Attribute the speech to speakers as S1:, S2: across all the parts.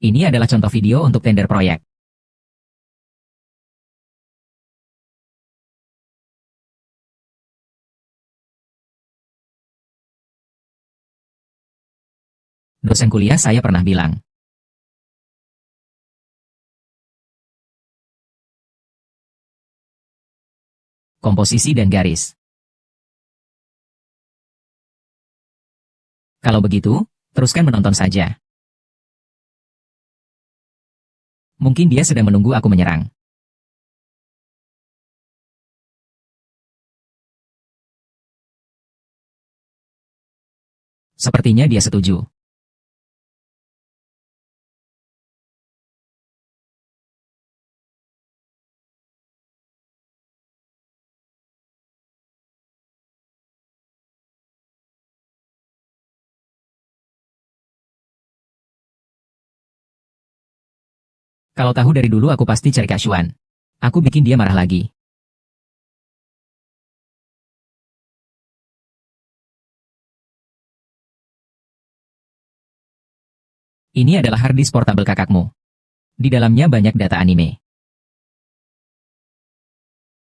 S1: Ini adalah contoh video untuk tender proyek. Dosen kuliah saya pernah bilang. Komposisi dan garis. Kalau begitu, teruskan menonton saja. Mungkin dia sedang menunggu aku menyerang. Sepertinya dia setuju. Kalau tahu dari dulu aku pasti cari Kak Xuan. Aku bikin dia marah lagi. Ini adalah harddisk portable kakakmu. Di dalamnya banyak data anime.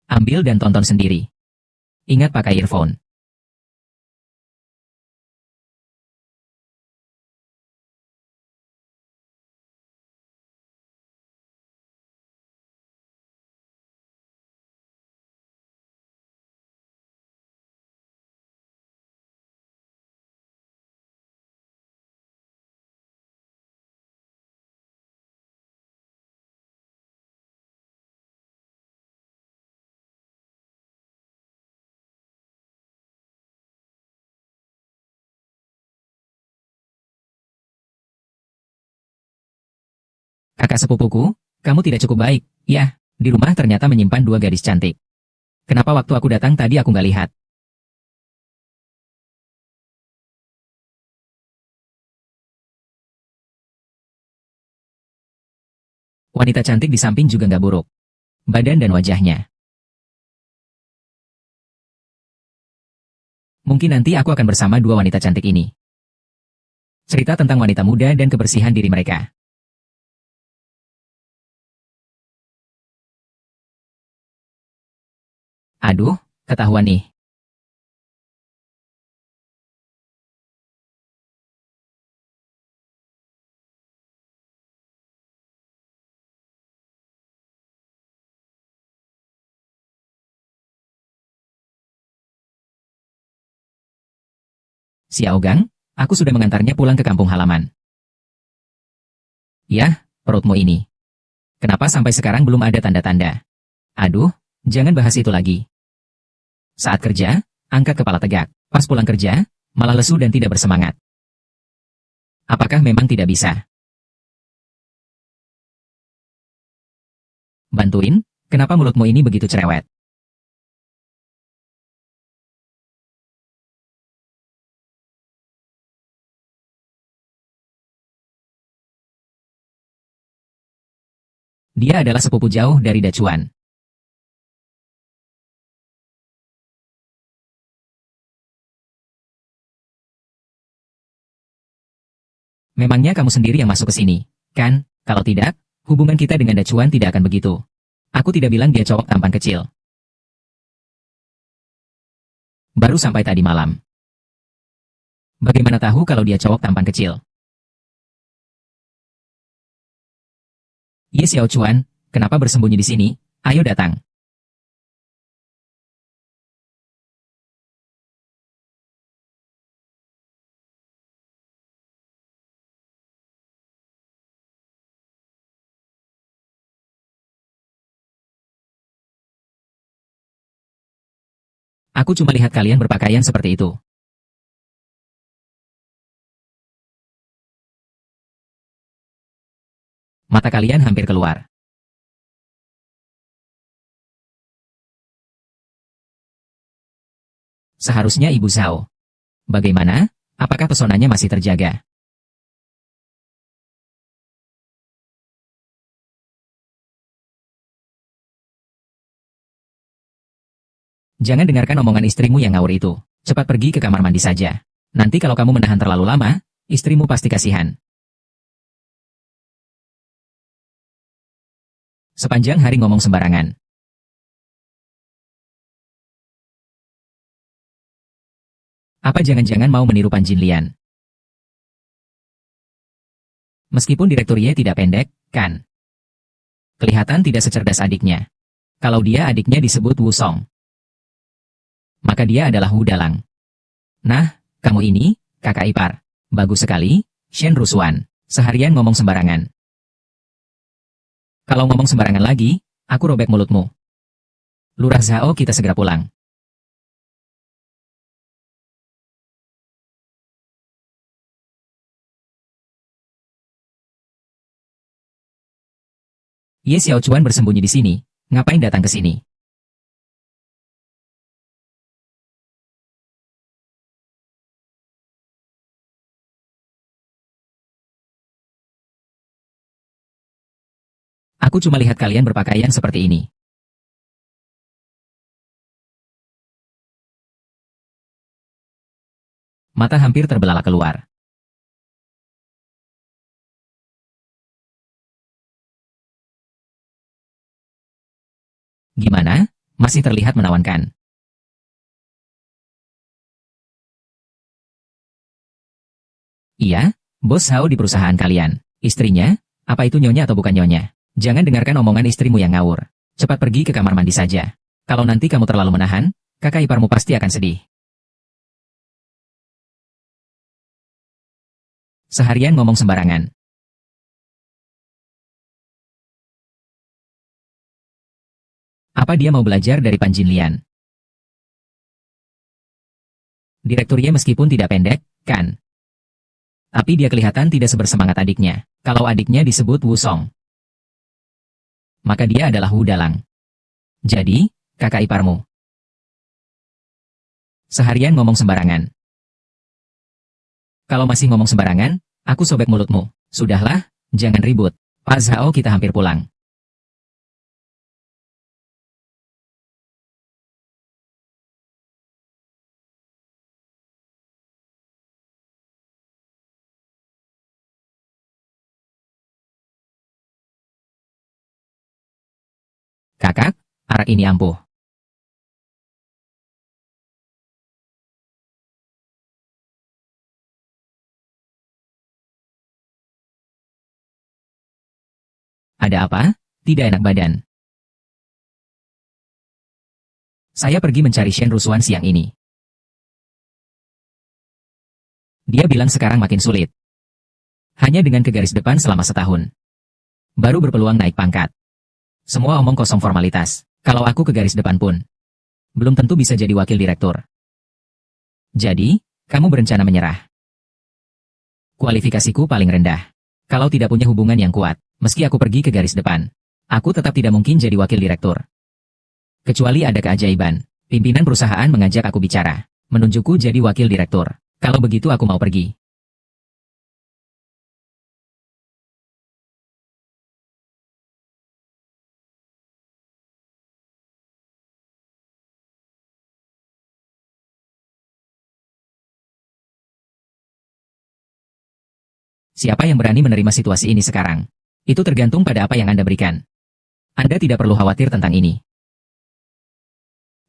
S1: Ambil dan tonton sendiri. Ingat pakai earphone. Kakak sepupuku, kamu tidak cukup baik. Ya, di rumah ternyata menyimpan dua gadis cantik. Kenapa waktu aku datang tadi aku nggak lihat? Wanita cantik di samping juga nggak buruk. Badan dan wajahnya. Mungkin nanti aku akan bersama dua wanita cantik ini. Cerita tentang wanita muda dan kebersihan diri mereka. Aduh, ketahuan nih. Xiaogang, aku sudah mengantarnya pulang ke kampung halaman. Yah, perutmu ini. Kenapa sampai sekarang belum ada tanda-tanda? Aduh, jangan bahas itu lagi. Saat kerja, angkat kepala tegak. Pas pulang kerja, malah lesu dan tidak bersemangat. Apakah memang tidak bisa? Bantuin, kenapa mulutmu ini begitu cerewet? Dia adalah sepupu jauh dari Dacuan. Memangnya kamu sendiri yang masuk ke sini, kan? Kalau tidak, hubungan kita dengan Dacuan tidak akan begitu. Aku tidak bilang dia cowok tampan kecil. Baru sampai tadi malam. Bagaimana tahu kalau dia cowok tampan kecil? Ye Xiao Chuan, kenapa bersembunyi di sini? Ayo datang. Aku cuma lihat kalian berpakaian seperti itu. Mata kalian hampir keluar. Seharusnya Ibu Zhao. Bagaimana? Apakah pesonanya masih terjaga? Jangan dengarkan omongan istrimu yang ngawur itu. Cepat pergi ke kamar mandi saja. Nanti kalau kamu menahan terlalu lama, istrimu pasti kasihan. Sepanjang hari ngomong sembarangan. Apa jangan-jangan mau meniru Pan Jinlian? Meskipun Direktur Ye tidak pendek, kan? Kelihatan tidak secerdas adiknya. Kalau dia adiknya disebut Wu Song, maka dia adalah Wu Dalang. Nah, kamu ini, kakak ipar. Bagus sekali, Shen Rusuan. Seharian ngomong sembarangan. Kalau ngomong sembarangan lagi, aku robek mulutmu. Lurah Zhao, kita segera pulang. Ye Xiaochuan bersembunyi di sini. Ngapain datang ke sini? Aku cuma lihat kalian berpakaian seperti ini. Mata hampir terbelalak keluar. Gimana? Masih terlihat menawankan. Iya, Bos Hao di perusahaan kalian. Istrinya? Apa itu nyonya atau bukan nyonya? Jangan dengarkan omongan istrimu yang ngawur. Cepat pergi ke kamar mandi saja. Kalau nanti kamu terlalu menahan, kakak iparmu pasti akan sedih. Seharian ngomong sembarangan. Apa dia mau belajar dari Pan Jinlian? Direkturnya meskipun tidak pendek, kan? Tapi dia kelihatan tidak sebersemangat adiknya. Kalau adiknya disebut Wu Song, maka dia adalah Wu Dalang. Jadi, kakak iparmu. Seharian ngomong sembarangan. Kalau masih ngomong sembarangan, aku sobek mulutmu. Sudahlah, jangan ribut. Pak Zhao, kita hampir pulang. Kakak, arak ini ampuh. Ada apa? Tidak enak badan. Saya pergi mencari Shen Rusuan siang ini. Dia bilang sekarang makin sulit. Hanya dengan ke garis depan selama setahun. Baru berpeluang naik pangkat. Semua omong kosong formalitas. Kalau aku ke garis depan pun, belum tentu bisa jadi wakil direktur. Jadi, kamu berencana menyerah. Kualifikasiku paling rendah. Kalau tidak punya hubungan yang kuat, meski aku pergi ke garis depan, aku tetap tidak mungkin jadi wakil direktur. Kecuali ada keajaiban. Pimpinan perusahaan mengajak aku bicara, menunjukku jadi wakil direktur. Kalau begitu aku mau pergi. Siapa yang berani menerima situasi ini sekarang? Itu tergantung pada apa yang Anda berikan. Anda tidak perlu khawatir tentang ini.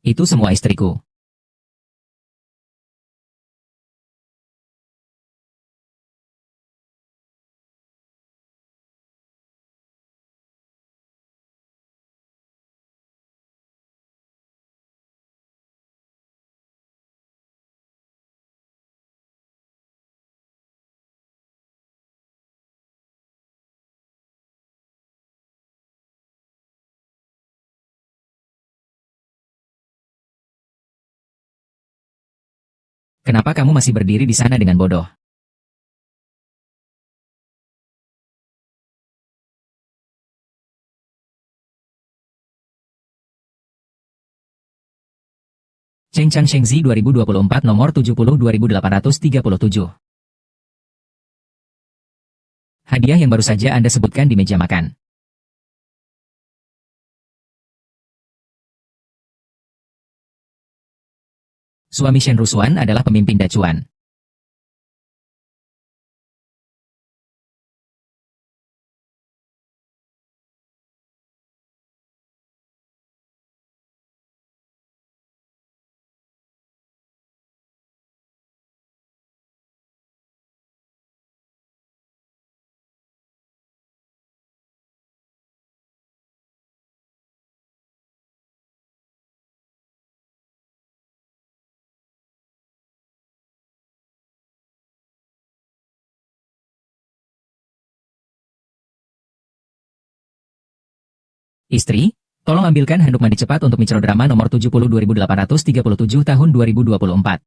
S1: Itu semua istriku. Kenapa kamu masih berdiri di sana dengan bodoh? Cheng Chang Shengzi 2024 nomor 702837. Hadiah yang baru saja Anda sebutkan di meja makan. Suami Shen Rusuan adalah pemimpin Dacuan. Istri, tolong ambilkan handuk mandi cepat untuk microdrama nomor 70 2837 tahun 2024.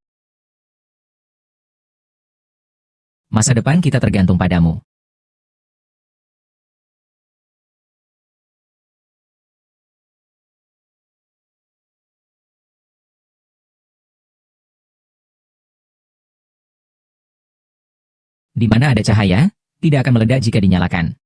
S1: Masa depan kita tergantung padamu. Di mana ada cahaya, tidak akan meledak jika dinyalakan.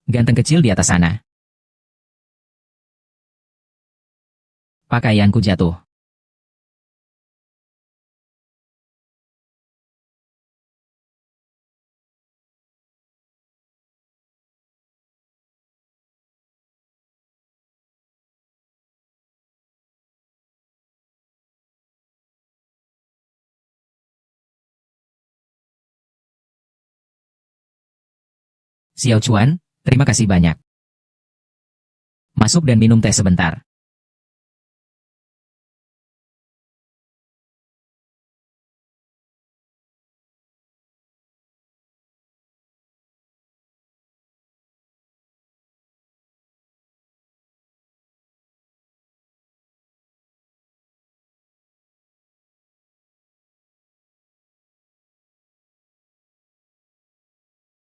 S1: Ganteng kecil di atas sana. Pakaianku jatuh. Xiao Chuan, terima kasih banyak. Masuk dan minum teh sebentar.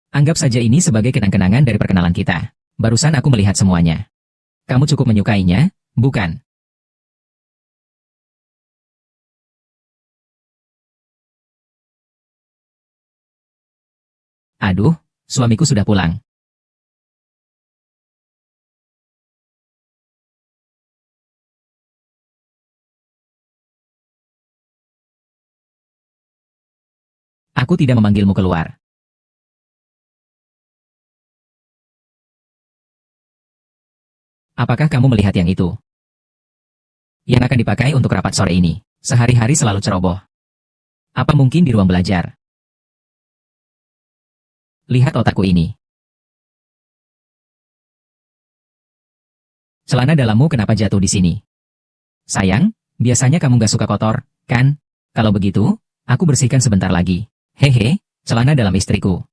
S1: Anggap saja ini sebagai kenang-kenangan dari perkenalan kita. Barusan aku melihat semuanya. Kamu cukup menyukainya, bukan? Aduh, suamiku sudah pulang. Aku tidak memanggilmu keluar. Apakah kamu melihat yang itu? Yang akan dipakai untuk rapat sore ini. Sehari-hari selalu ceroboh. Apa mungkin di ruang belajar? Lihat otakku ini. Celana dalammu kenapa jatuh di sini? Sayang, biasanya kamu gak suka kotor, kan? Kalau begitu, aku bersihkan sebentar lagi. Hehe, celana dalam istriku.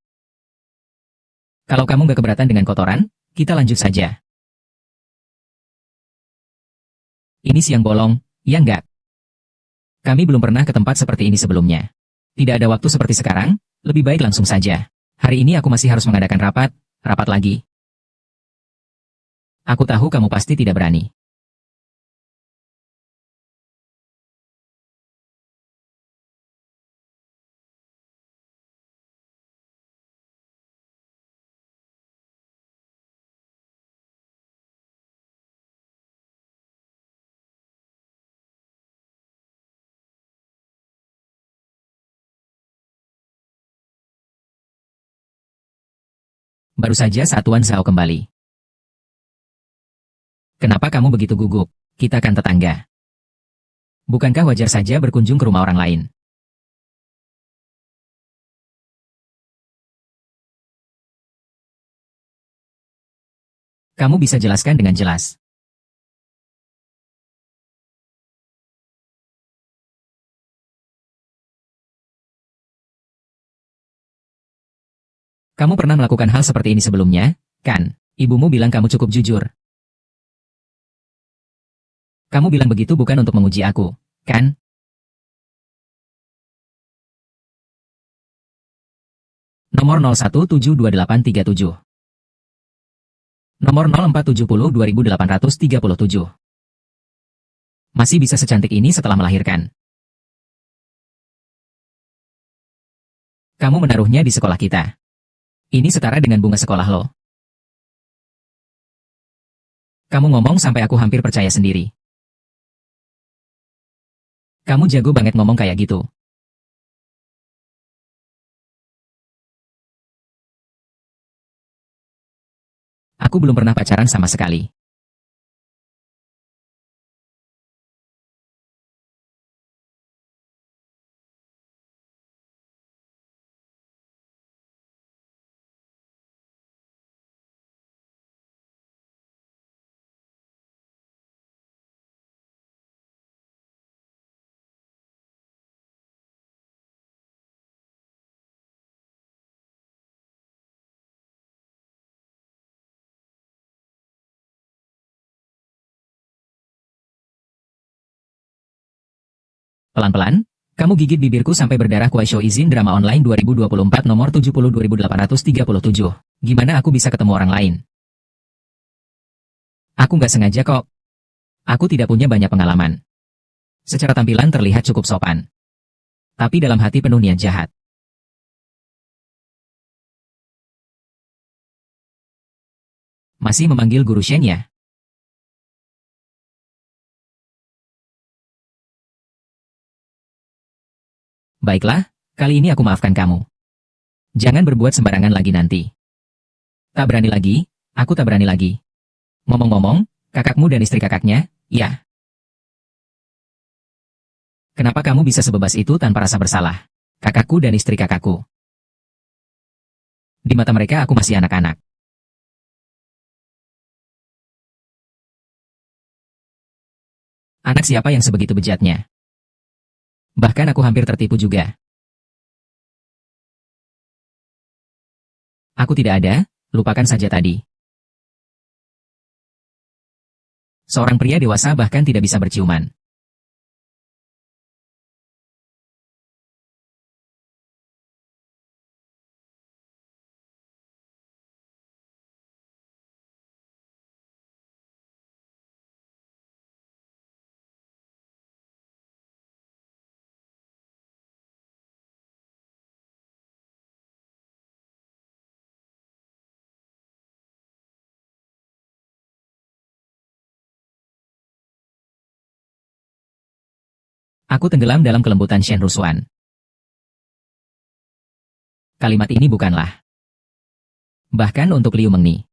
S1: Kalau kamu gak keberatan dengan kotoran, kita lanjut saja. Ini siang bolong, ya enggak? Kami belum pernah ke tempat seperti ini sebelumnya. Tidak ada waktu seperti sekarang, lebih baik langsung saja. Hari ini aku masih harus mengadakan rapat lagi. Aku tahu kamu pasti tidak berani. Baru saja saat Tuan Zhao kembali. Kenapa kamu begitu gugup? Kita kan tetangga. Bukankah wajar saja berkunjung ke rumah orang lain? Kamu bisa jelaskan dengan jelas. Kamu pernah melakukan hal seperti ini sebelumnya, kan? Ibumu bilang kamu cukup jujur. Kamu bilang begitu bukan untuk menguji aku, kan? Nomor 01728837. Nomor 0470 2837. Masih bisa secantik ini setelah melahirkan. Kamu menaruhnya di sekolah kita. Ini setara dengan bunga sekolah lo. Kamu ngomong sampai aku hampir percaya sendiri. Kamu jago banget ngomong kayak gitu. Aku belum pernah pacaran sama sekali. Pelan-pelan, kamu gigit bibirku sampai berdarah. Kuaisho izin drama online 2024 nomor 70 2837. Gimana aku bisa ketemu orang lain? Aku nggak sengaja kok. Aku tidak punya banyak pengalaman. Secara tampilan terlihat cukup sopan. Tapi dalam hati penuh niat jahat. Masih memanggil Guru Shen ya? Baiklah, kali ini aku maafkan kamu. Jangan berbuat sembarangan lagi nanti. Tak berani lagi, aku tak berani lagi. Ngomong-ngomong, kakakmu dan istri kakaknya, ya. Kenapa kamu bisa sebebas itu tanpa rasa bersalah? Kakakku dan istri kakakku. Di mata mereka aku masih anak-anak. Anak siapa yang sebegitu bejatnya? Bahkan aku hampir tertipu juga. Aku tidak ada, lupakan saja tadi. Seorang pria dewasa bahkan tidak bisa berciuman. Aku tenggelam dalam kelembutan Shen Rusuan. Kalimat ini bukanlah. Bahkan untuk Liu Mengni.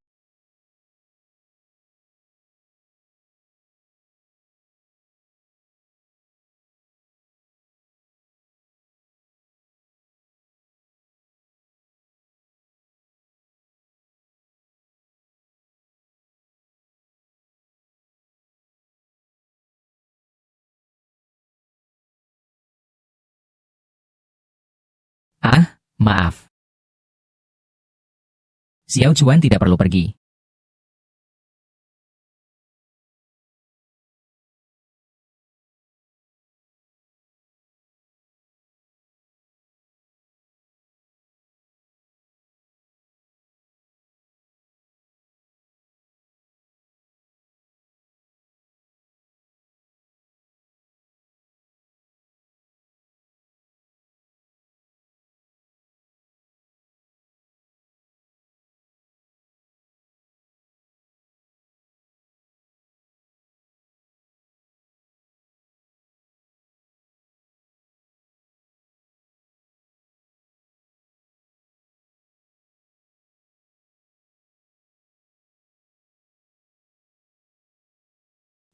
S1: Ah, maaf. Xiao Chuan tidak perlu pergi.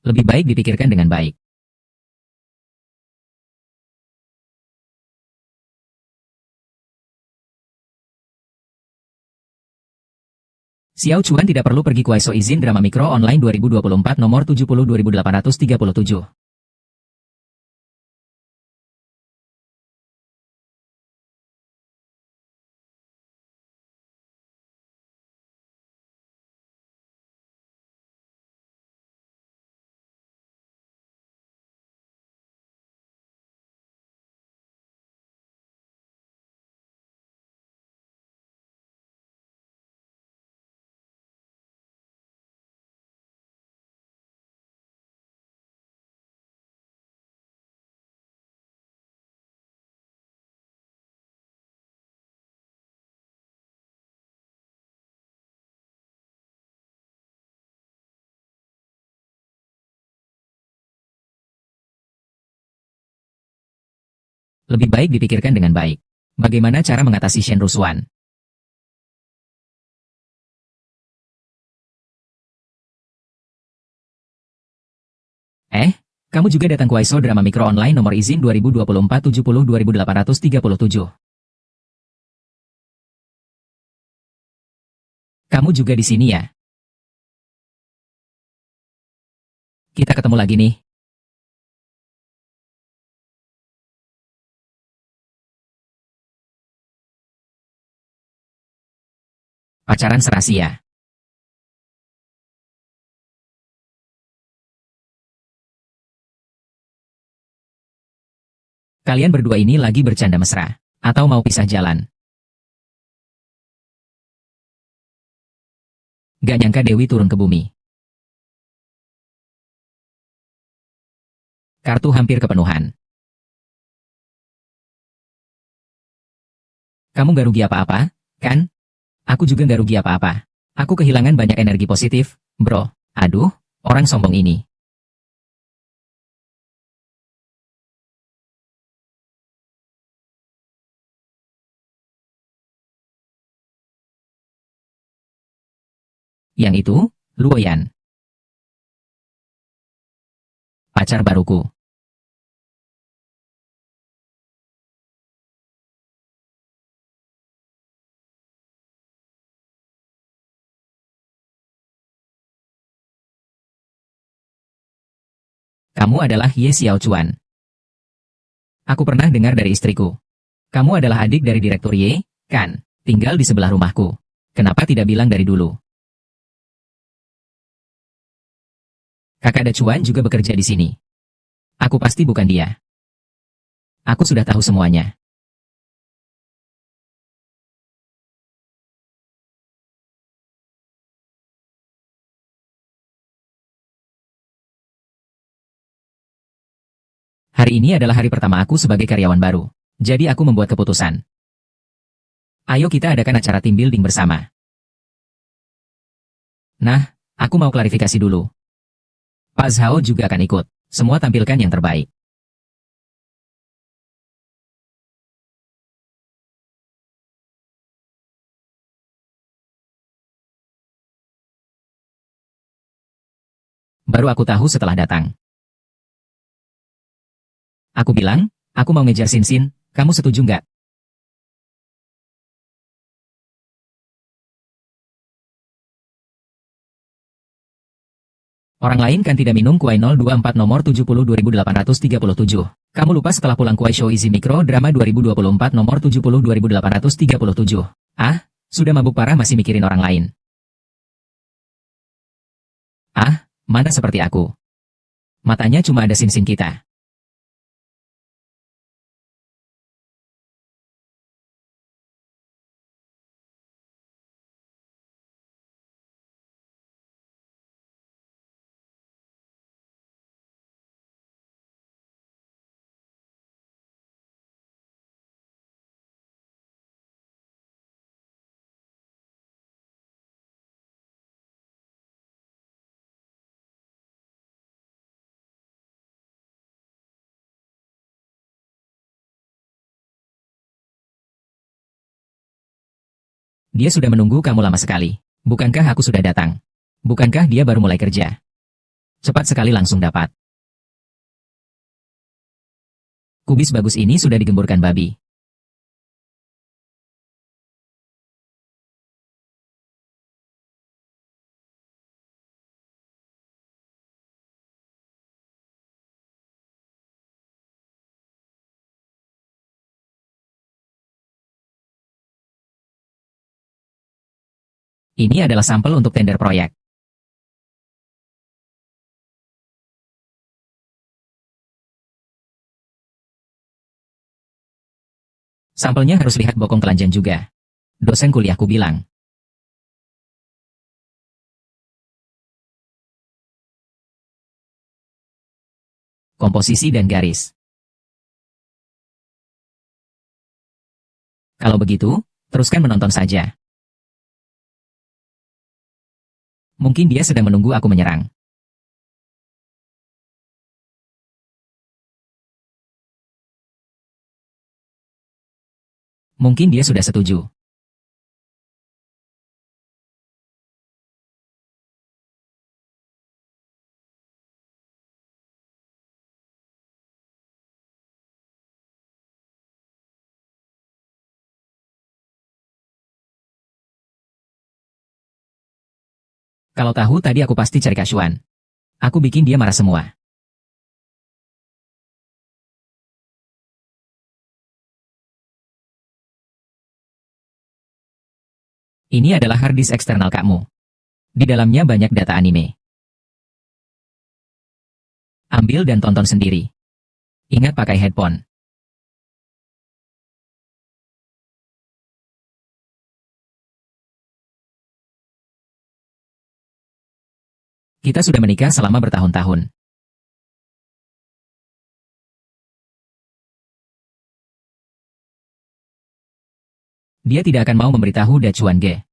S1: Lebih baik dipikirkan dengan baik. Xiao Chuan tidak perlu pergi. Kuaiso izin drama mikro online 2024 nomor 70 2837. Lebih baik dipikirkan dengan baik. Bagaimana cara mengatasi Shen Rusuan? Kamu juga datang Kuaiso drama mikro online nomor izin 2024 70 2837. Kamu juga di sini ya? Kita ketemu lagi nih. Pacaran serasi ya? Kalian berdua ini lagi bercanda mesra. Atau mau pisah jalan? Gak nyangka Dewi turun ke bumi. Kartu hampir kepenuhan. Kamu gak rugi apa-apa, kan? Aku juga gak rugi apa-apa. Aku kehilangan banyak energi positif, bro. Aduh, orang sombong ini. Yang itu, Luoyan. Pacar baruku. Kamu adalah Ye Xiaochuan. Aku pernah dengar dari istriku. Kamu adalah adik dari Direktur Ye, kan? Tinggal di sebelah rumahku. Kenapa tidak bilang dari dulu? Kakak Dacuan juga bekerja di sini. Aku pasti bukan dia. Aku sudah tahu semuanya. Hari ini adalah hari pertama aku sebagai karyawan baru. Jadi aku membuat keputusan. Ayo kita adakan acara team building bersama. Nah, aku mau klarifikasi dulu. Pak Zhao juga akan ikut. Semua tampilkan yang terbaik. Baru aku tahu setelah datang. Aku bilang, aku mau ngejar Sin Sin, kamu setuju nggak? Orang lain kan tidak minum kuai 024 nomor 702837. Kamu lupa setelah pulang kuai show Easy Micro Drama 2024 nomor 702837. Ah, sudah mabuk parah masih mikirin orang lain. Ah, mana seperti aku. Matanya cuma ada Sin Sin kita. Dia sudah menunggu kamu lama sekali. Bukankah aku sudah datang? Bukankah dia baru mulai kerja? Cepat sekali langsung dapat. Kubis bagus ini sudah digemburkan babi. Ini adalah sampel untuk tender proyek. Sampelnya harus lihat bokong telanjang juga. Dosen kuliahku bilang. Komposisi dan garis. Kalau begitu, teruskan menonton saja. Mungkin dia sedang menunggu aku menyerang. Mungkin dia sudah setuju. Kalau tahu tadi aku pasti cari Kasuan. Aku bikin dia marah semua. Ini adalah hard disk eksternal kamu. Di dalamnya banyak data anime. Ambil dan tonton sendiri. Ingat pakai headphone. Kita sudah menikah selama bertahun-tahun. Dia tidak akan mau memberitahu Da Chuan Ge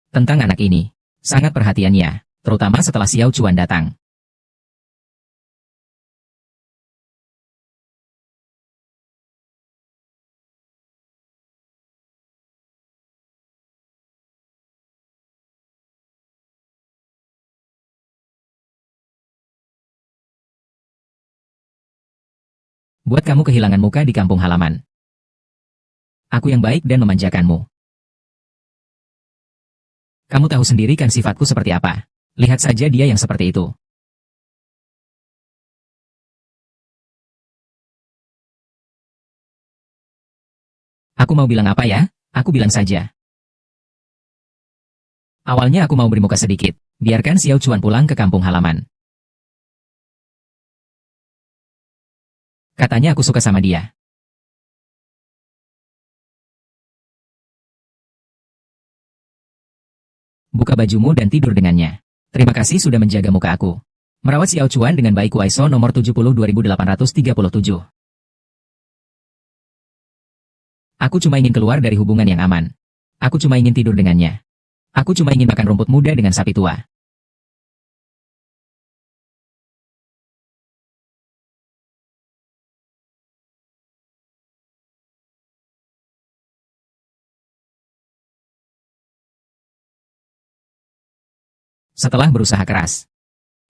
S1: tentang anak ini. Sangat perhatiannya, terutama setelah Xiao Chuan datang. Buat kamu kehilangan muka di kampung halaman. Aku yang baik dan memanjakanmu. Kamu tahu sendiri kan sifatku seperti apa. Lihat saja dia yang seperti itu. Aku mau bilang apa ya? Aku bilang saja. Awalnya aku mau beri muka sedikit. Biarkan Xiao Chuan pulang ke kampung halaman. Katanya aku suka sama dia. Buka bajumu dan tidur dengannya. Terima kasih sudah menjaga muka aku. Merawat Xiao Chuan dengan baik. Waiso nomor 70 2837. Aku cuma ingin keluar dari hubungan yang aman. Aku cuma ingin tidur dengannya. Aku cuma ingin makan rumput muda dengan sapi tua. Setelah berusaha keras.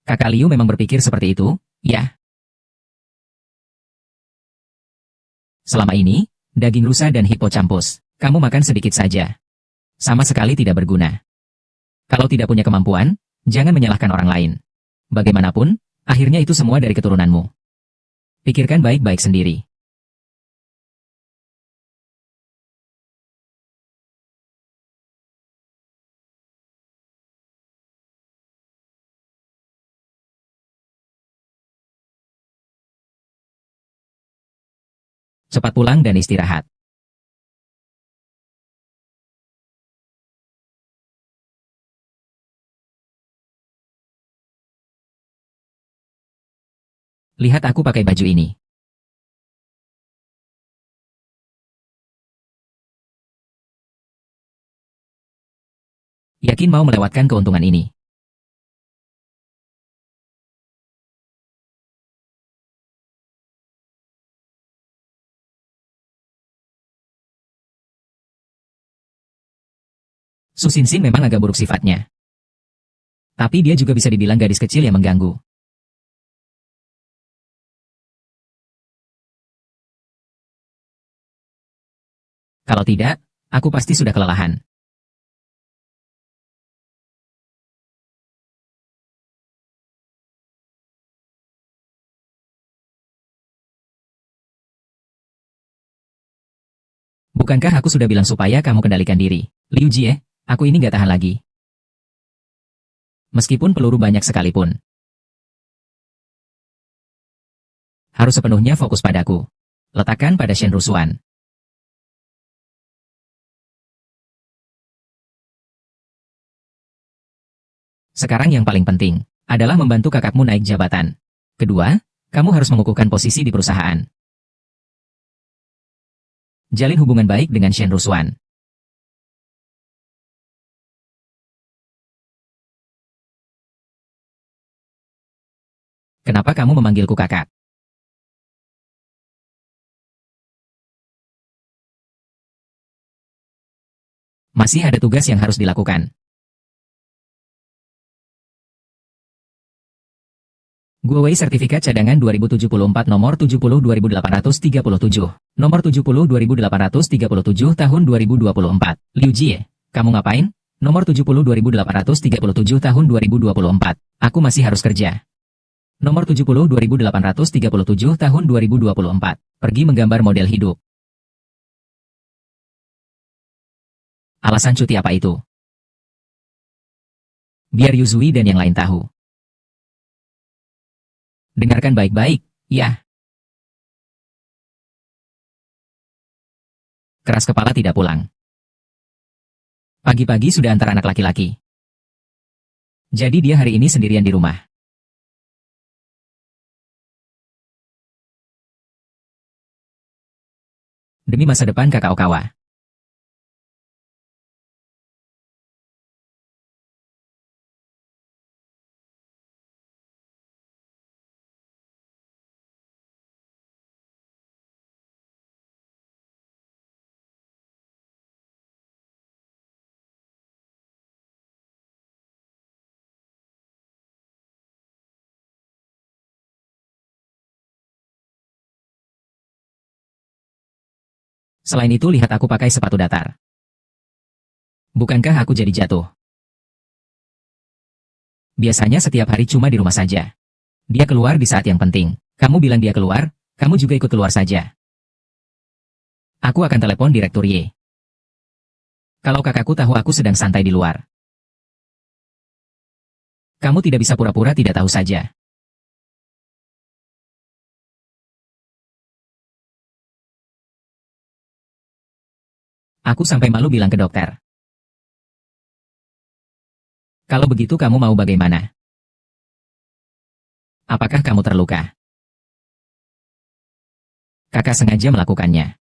S1: Kakak Liu memang berpikir seperti itu, ya. Selama ini, daging rusa dan hippocampus, kamu makan sedikit saja. Sama sekali tidak berguna. Kalau tidak punya kemampuan, jangan menyalahkan orang lain. Bagaimanapun, akhirnya itu semua dari keturunanmu. Pikirkan baik-baik sendiri. Cepat pulang dan istirahat. Lihat aku pakai baju ini. Yakin mau melewatkan keuntungan ini? Su Xinxin memang agak buruk sifatnya. Tapi dia juga bisa dibilang gadis kecil yang mengganggu. Kalau tidak, aku pasti sudah kelelahan. Bukankah aku sudah bilang supaya kamu kendalikan diri? Liu Jie, aku ini gak tahan lagi. Meskipun peluru banyak sekalipun. Harus sepenuhnya fokus padaku. Letakkan pada Shen Rusuan. Sekarang yang paling penting adalah membantu kakakmu naik jabatan. Kedua, kamu harus mengukuhkan posisi di perusahaan. Jalin hubungan baik dengan Shen Rusuan. Kenapa kamu memanggilku kakak? Masih ada tugas yang harus dilakukan. Guowei Sertifikat Cadangan 2074 nomor 70 2837. Nomor 70 2837 tahun 2024. Liu Jie, kamu ngapain? Nomor 70 2837 tahun 2024. Aku masih harus kerja. Nomor 70 2837 tahun 2024. Pergi menggambar model hidup. Alasan cuti apa itu? Biar Yuzui dan yang lain tahu. Dengarkan baik-baik, ya. Keras kepala tidak pulang. Pagi-pagi sudah antar anak laki-laki. Jadi dia hari ini sendirian di rumah. Demi masa depan kakak Okawa. Selain itu lihat aku pakai sepatu datar. Bukankah aku jadi jatuh? Biasanya setiap hari cuma di rumah saja. Dia keluar di saat yang penting. Kamu bilang dia keluar, kamu juga ikut keluar saja. Aku akan telepon Direktur Y. Kalau kakakku tahu aku sedang santai di luar. Kamu tidak bisa pura-pura tidak tahu saja. Aku sampai malu bilang ke dokter. Kalau begitu kamu mau bagaimana? Apakah kamu terluka? Kakak sengaja melakukannya.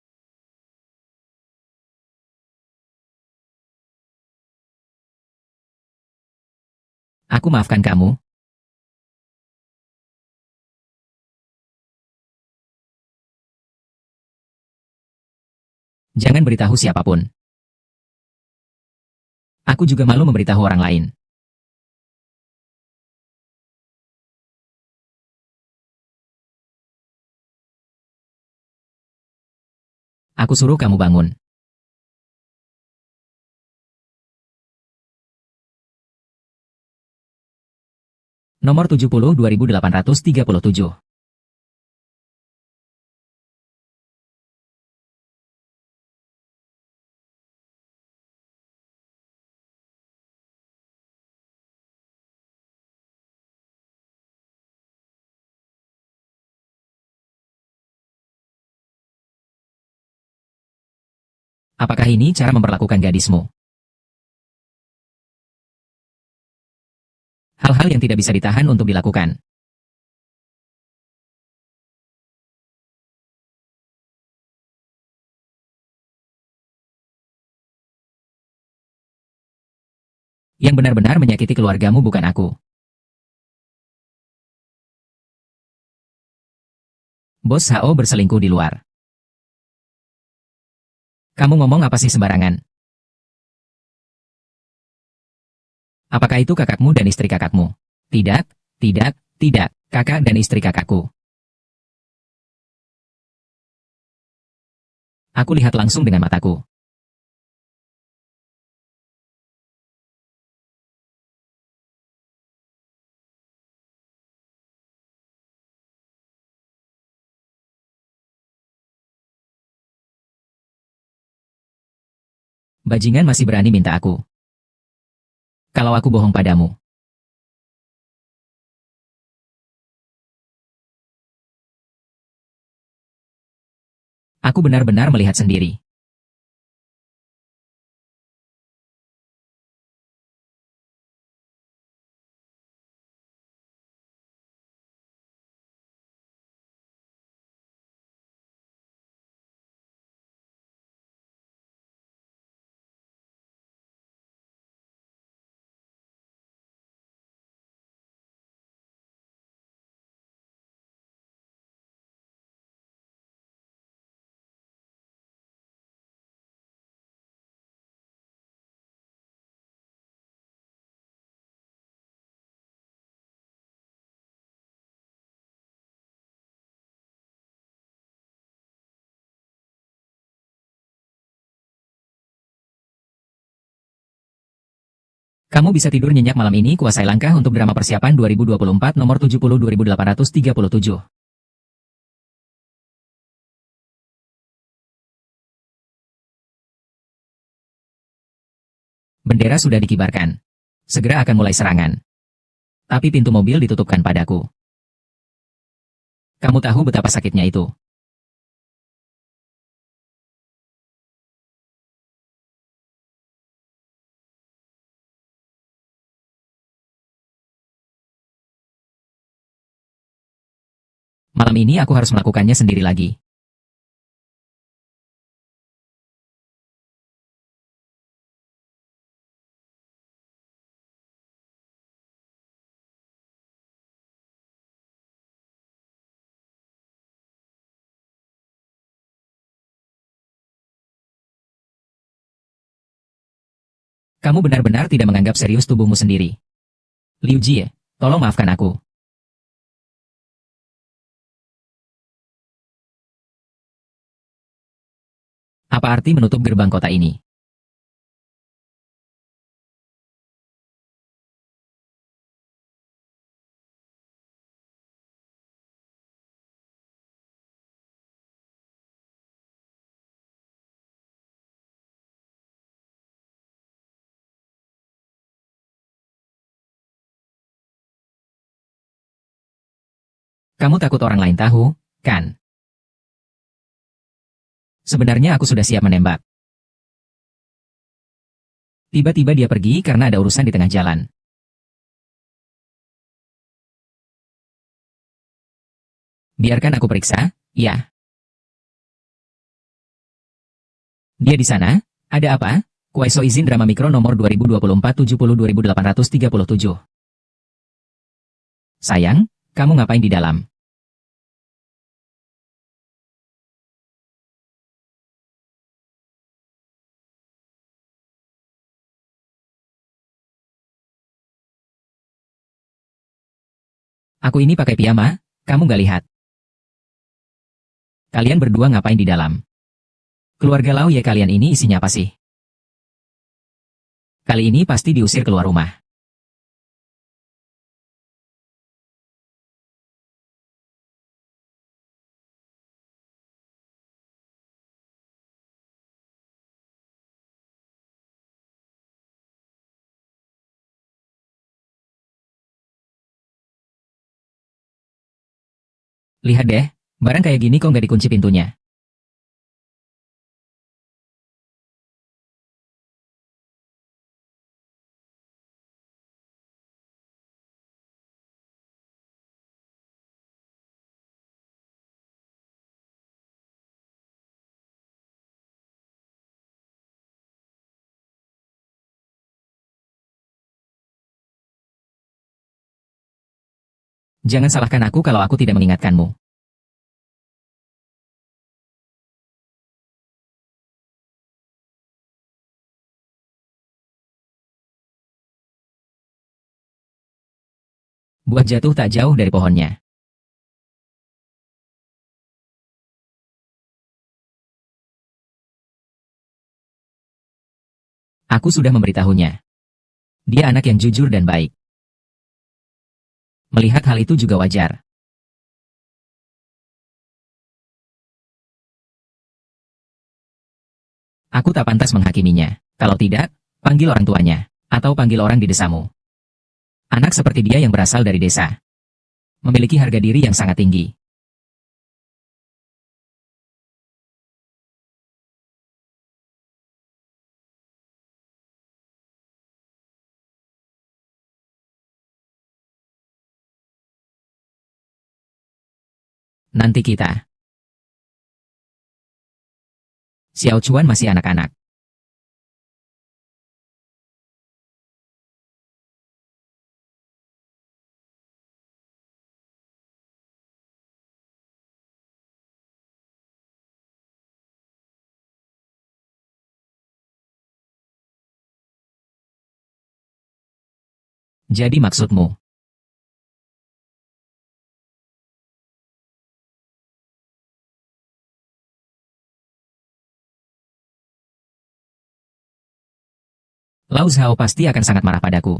S1: Aku maafkan kamu. Jangan beritahu siapapun. Aku juga malu memberitahu orang lain. Aku suruh kamu bangun. Nomor 70 2837. Apakah ini cara memperlakukan gadismu? Hal-hal yang tidak bisa ditahan untuk dilakukan. Yang benar-benar menyakiti keluargamu bukan aku. Bos HO berselingkuh di luar. Kamu ngomong apa sih sembarangan? Apakah itu kakakmu dan istri kakakmu? Tidak, tidak, tidak, kakak dan istri kakakku. Aku lihat langsung dengan mataku. Bajingan masih berani minta aku. Kalau aku bohong padamu. Aku benar-benar melihat sendiri. Kamu bisa tidur nyenyak malam ini kuasai langkah untuk drama persiapan 2024 nomor 70 2837. Bendera sudah dikibarkan. Segera akan mulai serangan. Tapi pintu mobil ditutupkan padaku. Kamu tahu betapa sakitnya itu. Malam ini aku harus melakukannya sendiri lagi. Kamu benar-benar tidak menganggap serius tubuhmu sendiri. Liu Jie, tolong maafkan aku. Apa arti menutup gerbang kota ini? Kamu takut orang lain tahu, kan? Sebenarnya aku sudah siap menembak. Tiba-tiba dia pergi karena ada urusan di tengah jalan. Biarkan aku periksa, ya. Dia di sana? Ada apa? Kuaiso izin drama mikro nomor 2024-70-2837. Sayang, kamu ngapain di dalam? Aku ini pakai piyama, kamu nggak lihat. Kalian berdua ngapain di dalam? Keluarga Lau Ye kalian ini isinya apa sih? Kali ini pasti diusir keluar rumah. Lihat deh, barang kayak gini kok nggak dikunci pintunya. Jangan salahkan aku kalau aku tidak mengingatkanmu. Buah jatuh tak jauh dari pohonnya. Aku sudah memberitahunya. Dia anak yang jujur dan baik. Melihat hal itu juga wajar. Aku tak pantas menghakiminya. Kalau tidak, panggil orang tuanya. Atau panggil orang di desamu. Anak seperti dia yang berasal dari desa. Memiliki harga diri yang sangat tinggi. Nanti kita. Xiao Chuan masih anak-anak. Jadi maksudmu, Lau Zhao pasti akan sangat marah padaku.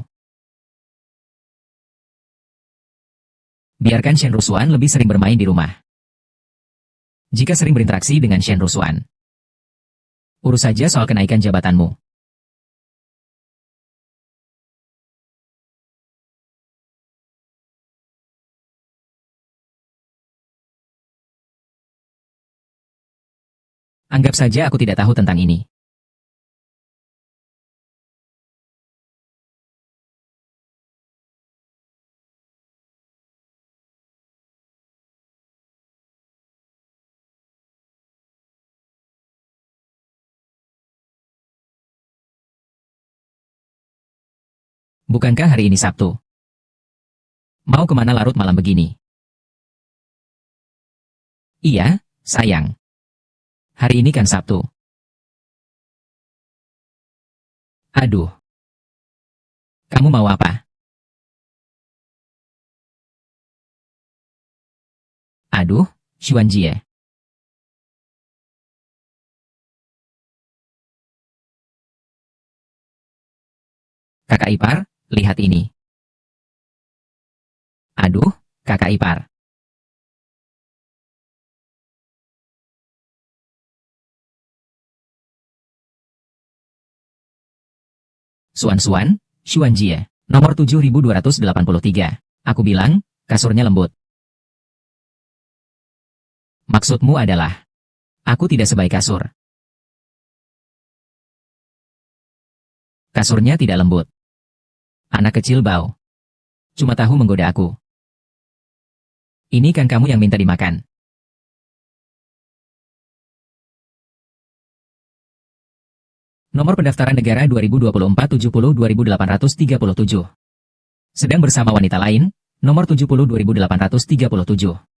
S1: Biarkan Shen Rusuan lebih sering bermain di rumah. Jika sering berinteraksi dengan Shen Rusuan, urus saja soal kenaikan jabatanmu. Anggap saja aku tidak tahu tentang ini. Bukankah hari ini Sabtu? Mau kemana larut malam begini? Iya, sayang. Hari ini kan Sabtu. Aduh, kamu mau apa? Aduh, Xuanjie. Kakak ipar, lihat ini. Aduh, kakak ipar. Suan-suan, Xuanjie. Nomor 7283. Aku bilang, kasurnya lembut. Maksudmu adalah, aku tidak sebaik kasur. Kasurnya tidak lembut. Anak kecil bau. Cuma tahu menggoda aku. Ini kan kamu yang minta dimakan. Nomor pendaftaran negara 2024 70 20.837. Sedang bersama wanita lain, nomor 70 20.837.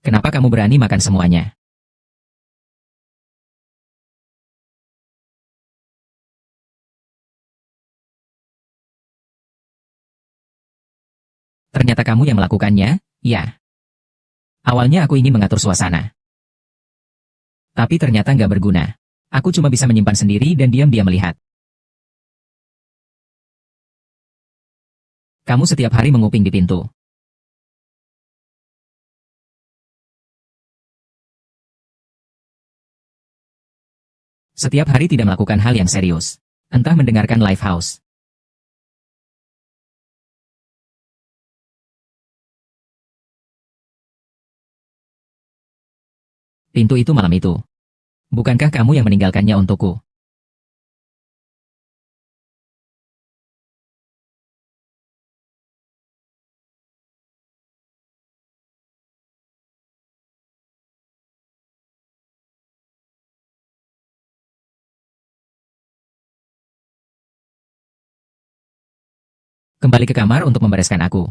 S1: Kenapa kamu berani makan semuanya? Ternyata kamu yang melakukannya, ya. Awalnya aku ingin mengatur suasana. Tapi ternyata nggak berguna. Aku cuma bisa menyimpan sendiri dan diam-diam melihat. Kamu setiap hari menguping di pintu. Setiap hari tidak melakukan hal yang serius. Entah mendengarkan live house. Pintu itu malam itu. Bukankah kamu yang meninggalkannya untukku? Kembali ke kamar untuk membereskan aku.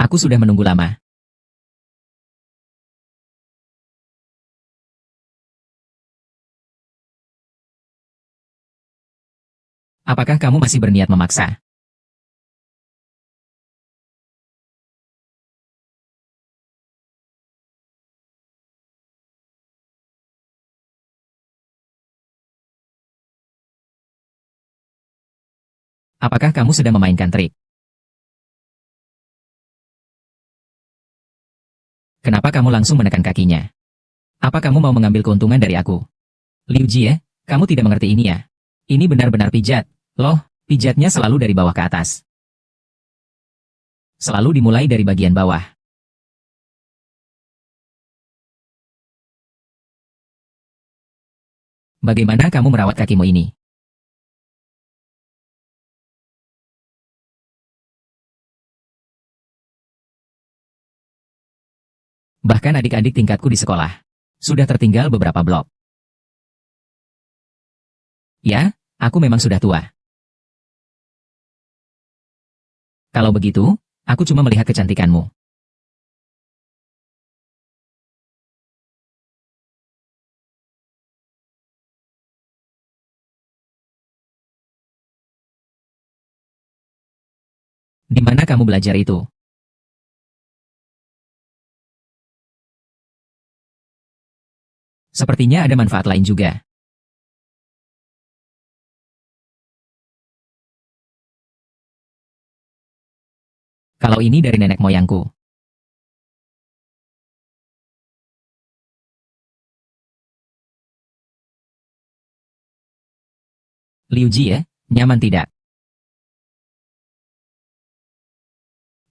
S1: Aku sudah menunggu lama. Apakah kamu masih berniat memaksa? Apakah kamu sedang memainkan trik? Kenapa kamu langsung menekan kakinya? Apa kamu mau mengambil keuntungan dari aku? Liu Jie, kamu tidak mengerti ini ya? Ini benar-benar pijat. Loh, pijatnya selalu dari bawah ke atas. Selalu dimulai dari bagian bawah. Bagaimana kamu merawat kakimu ini? Bahkan adik-adik tingkatku di sekolah sudah tertinggal beberapa blok. Ya, aku memang sudah tua. Kalau begitu, aku cuma melihat kecantikanmu. Di mana kamu belajar itu? Sepertinya ada manfaat lain juga. Kalau ini dari nenek moyangku. Liu Ji ya, nyaman tidak?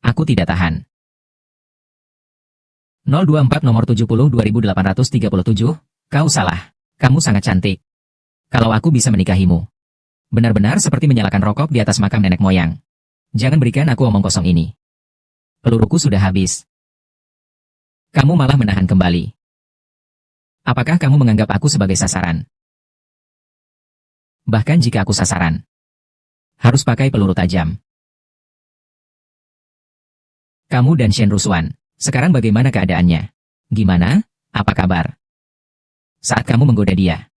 S1: Aku tidak tahan. 024 nomor 70 2837, kau salah. Kamu sangat cantik. Kalau aku bisa menikahimu. Benar-benar seperti menyalakan rokok di atas makam nenek moyang. Jangan berikan aku omong kosong ini. Peluruku sudah habis. Kamu malah menahan kembali. Apakah kamu menganggap aku sebagai sasaran? Bahkan jika aku sasaran, harus pakai peluru tajam. Kamu dan Shen Rusuan, sekarang bagaimana keadaannya? Gimana? Apa kabar? Saat kamu menggoda dia,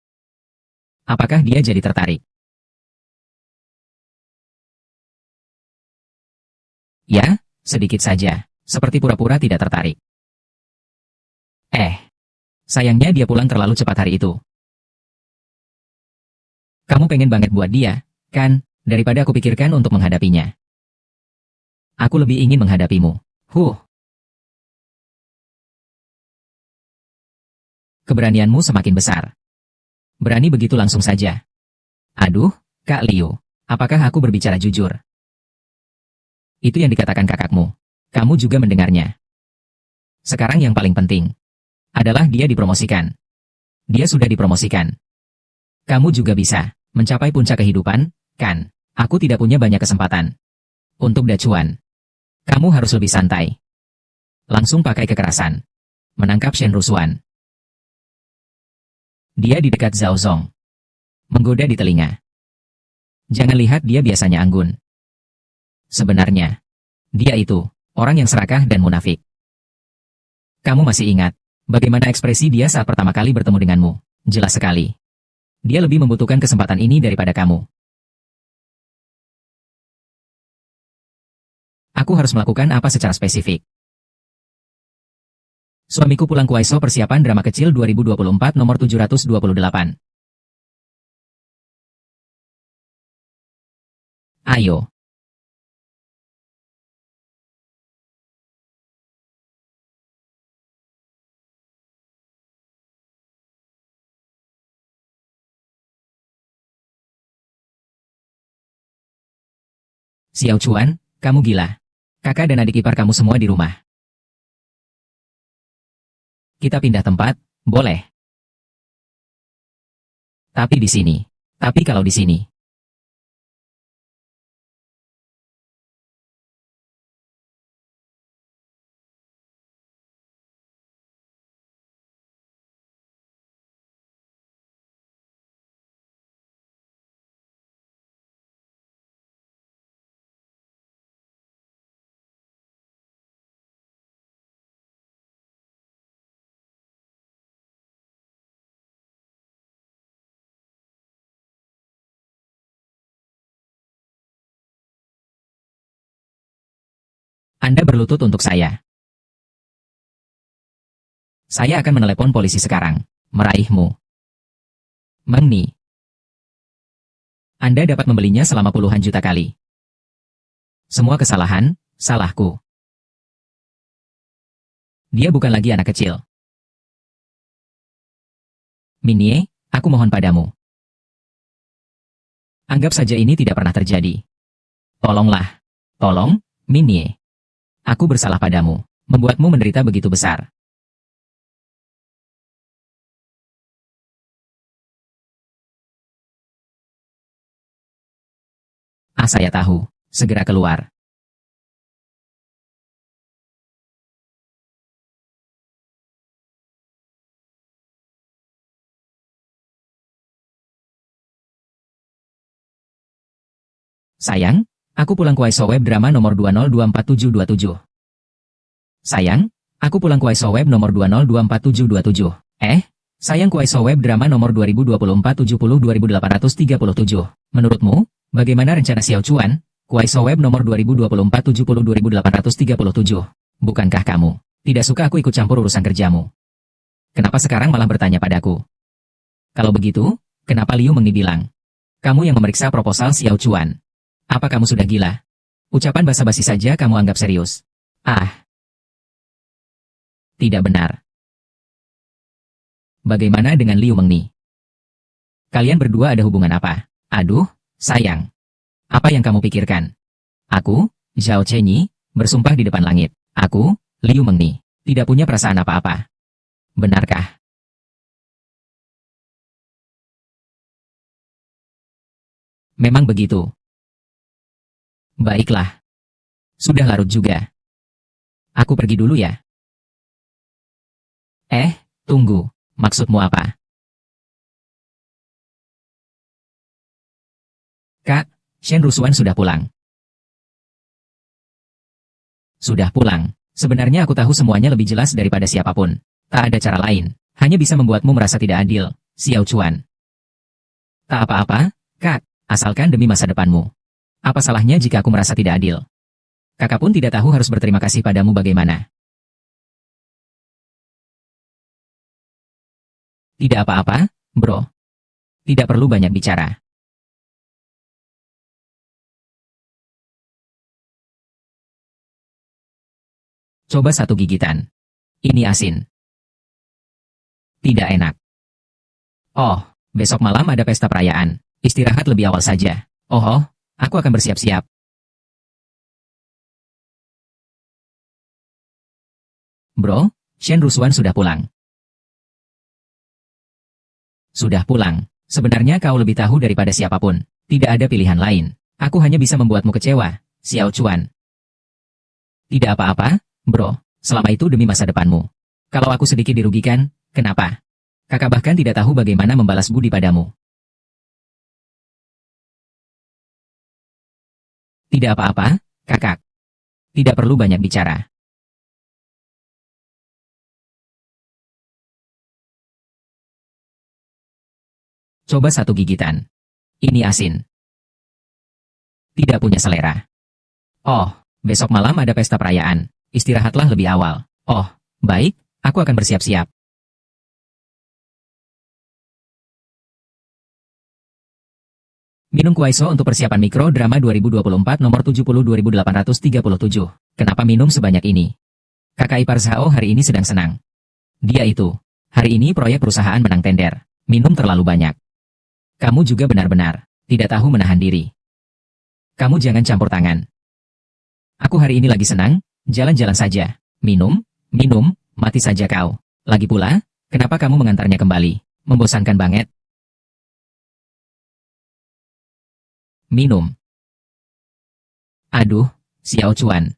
S1: apakah dia jadi tertarik? Ya, sedikit saja, seperti pura-pura tidak tertarik. Sayangnya dia pulang terlalu cepat hari itu. Kamu pengen banget buat dia, kan? Daripada aku pikirkan untuk menghadapinya. Aku lebih ingin menghadapimu. Keberanianmu semakin besar. Berani begitu langsung saja. Aduh, Kak Liu, apakah aku berbicara jujur? Itu yang dikatakan kakakmu. Kamu juga mendengarnya. Sekarang yang paling penting adalah dia dipromosikan. Dia sudah dipromosikan. Kamu juga bisa mencapai puncak kehidupan, kan? Aku tidak punya banyak kesempatan. Untuk Dacuan, kamu harus lebih santai. Langsung pakai kekerasan. Menangkap Shen Rusuan. Dia di dekat Zhao Zong. Menggoda di telinga. Jangan lihat dia biasanya anggun. Sebenarnya, dia itu orang yang serakah dan munafik. Kamu masih ingat bagaimana ekspresi dia saat pertama kali bertemu denganmu? Jelas sekali. Dia lebih membutuhkan kesempatan ini daripada kamu. Aku harus melakukan apa secara spesifik? Suamiku pulang Kuaiso persiapan drama kecil 2024 nomor 728. Ayo. Xiao Chuan, kamu gila. Kakak dan adik ipar kamu semua di rumah. Kita pindah tempat, boleh. Tapi di sini. Tapi kalau di sini. Anda berlutut untuk saya. Saya akan menelepon polisi sekarang. Meraihmu. Meng Ni. Anda dapat membelinya selama puluhan juta kali. Semua kesalahan, salahku. Dia bukan lagi anak kecil. Minie, aku mohon padamu. Anggap saja ini tidak pernah terjadi. Tolonglah. Tolong, Minie. Aku bersalah padamu, membuatmu menderita begitu besar. saya tahu. Segera keluar. Sayang, aku pulang Kuaiso Web drama nomor 2024727. Sayang, aku pulang Kuaiso Web nomor 2024727. Sayang Kuaiso Web drama nomor 2024-70-2837. Menurutmu, bagaimana rencana Xiao Chuan? Kuaiso Web nomor 2024-70-2837. Bukankah kamu tidak suka aku ikut campur urusan kerjamu? Kenapa sekarang malah bertanya padaku? Kalau begitu, kenapa Liu Mengni bilang, kamu yang memeriksa proposal Xiao Chuan? Apa kamu sudah gila? Ucapan basa-basi saja kamu anggap serius. Tidak benar. Bagaimana dengan Liu Mengni? Kalian berdua ada hubungan apa? Aduh, sayang. Apa yang kamu pikirkan? Aku, Zhao Chenyi, bersumpah di depan langit. Aku, Liu Mengni, tidak punya perasaan apa-apa. Benarkah? Memang begitu. Baiklah. Sudah larut juga. Aku pergi dulu ya. Tunggu. Maksudmu apa? Kak, Shen Rusuan sudah pulang. Sudah pulang. Sebenarnya aku tahu semuanya lebih jelas daripada siapapun. Tak ada cara lain. Hanya bisa membuatmu merasa tidak adil, Xiao Chuan. Tak apa-apa, Kak. Asalkan demi masa depanmu. Apa salahnya jika aku merasa tidak adil? Kakak pun tidak tahu harus berterima kasih padamu bagaimana. Tidak apa-apa, bro. Tidak perlu banyak bicara. Coba satu gigitan. Ini asin. Tidak enak. Oh, besok malam ada pesta perayaan. Istirahat lebih awal saja. Oh, aku akan bersiap-siap. Bro, Shen Rusuan sudah pulang. Sudah pulang. Sebenarnya kau lebih tahu daripada siapapun. Tidak ada pilihan lain. Aku hanya bisa membuatmu kecewa, Xiao Chuan. Tidak apa-apa, bro. Selama itu demi masa depanmu. Kalau aku sedikit dirugikan, kenapa? Kakak bahkan tidak tahu bagaimana membalas budi padamu. Tidak apa-apa, kakak. Tidak perlu banyak bicara. Coba satu gigitan. Ini asin. Tidak punya selera. Oh, besok malam ada pesta perayaan. Istirahatlah lebih awal. Oh, baik, aku akan bersiap-siap. Minum Kuaiso untuk persiapan mikro drama 2024 nomor 70-2837. Kenapa minum sebanyak ini? Kakak ipar Zhao hari ini sedang senang. Dia itu. Hari ini proyek perusahaan menang tender. Minum terlalu banyak. Kamu juga benar-benar tidak tahu menahan diri. Kamu jangan campur tangan. Aku hari ini lagi senang, jalan-jalan saja. Minum, mati saja kau. Lagi pula, kenapa kamu mengantarnya kembali? Membosankan banget. Minum. Aduh, Xiao Chuan.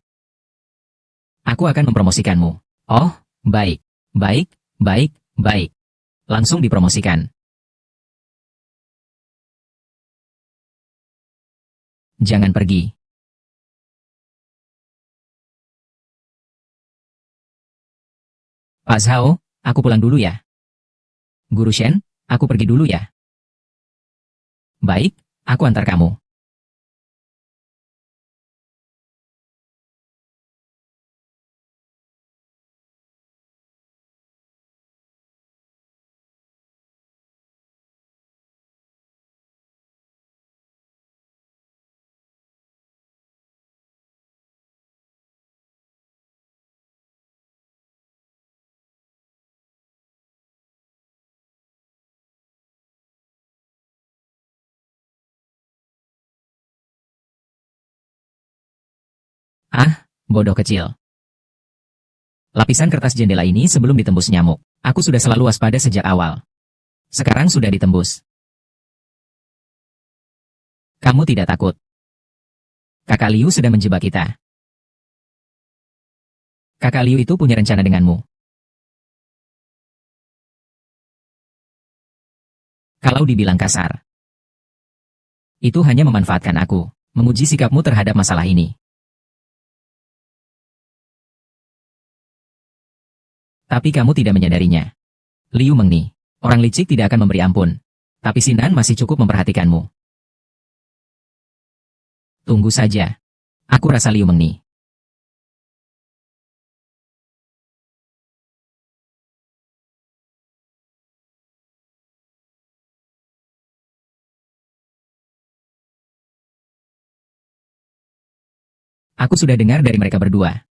S1: Aku akan mempromosikanmu. Oh, baik. Langsung dipromosikan. Jangan pergi. Pak Zhao, aku pulang dulu ya. Guru Shen, aku pergi dulu ya. Baik, aku antar kamu. Bodoh kecil. Lapisan kertas jendela ini sebelum ditembus nyamuk. Aku sudah selalu waspada sejak awal. Sekarang sudah ditembus. Kamu tidak takut? Kakak Liu sedang menjebak kita. Kakak Liu itu punya rencana denganmu. Kalau dibilang kasar, itu hanya memanfaatkan aku, menguji sikapmu terhadap masalah ini. Tapi kamu tidak menyadarinya. Liu Mengni, orang licik tidak akan memberi ampun. Tapi Sinan masih cukup memperhatikanmu. Tunggu saja. Aku rasa Liu Mengni. Aku sudah dengar dari mereka berdua.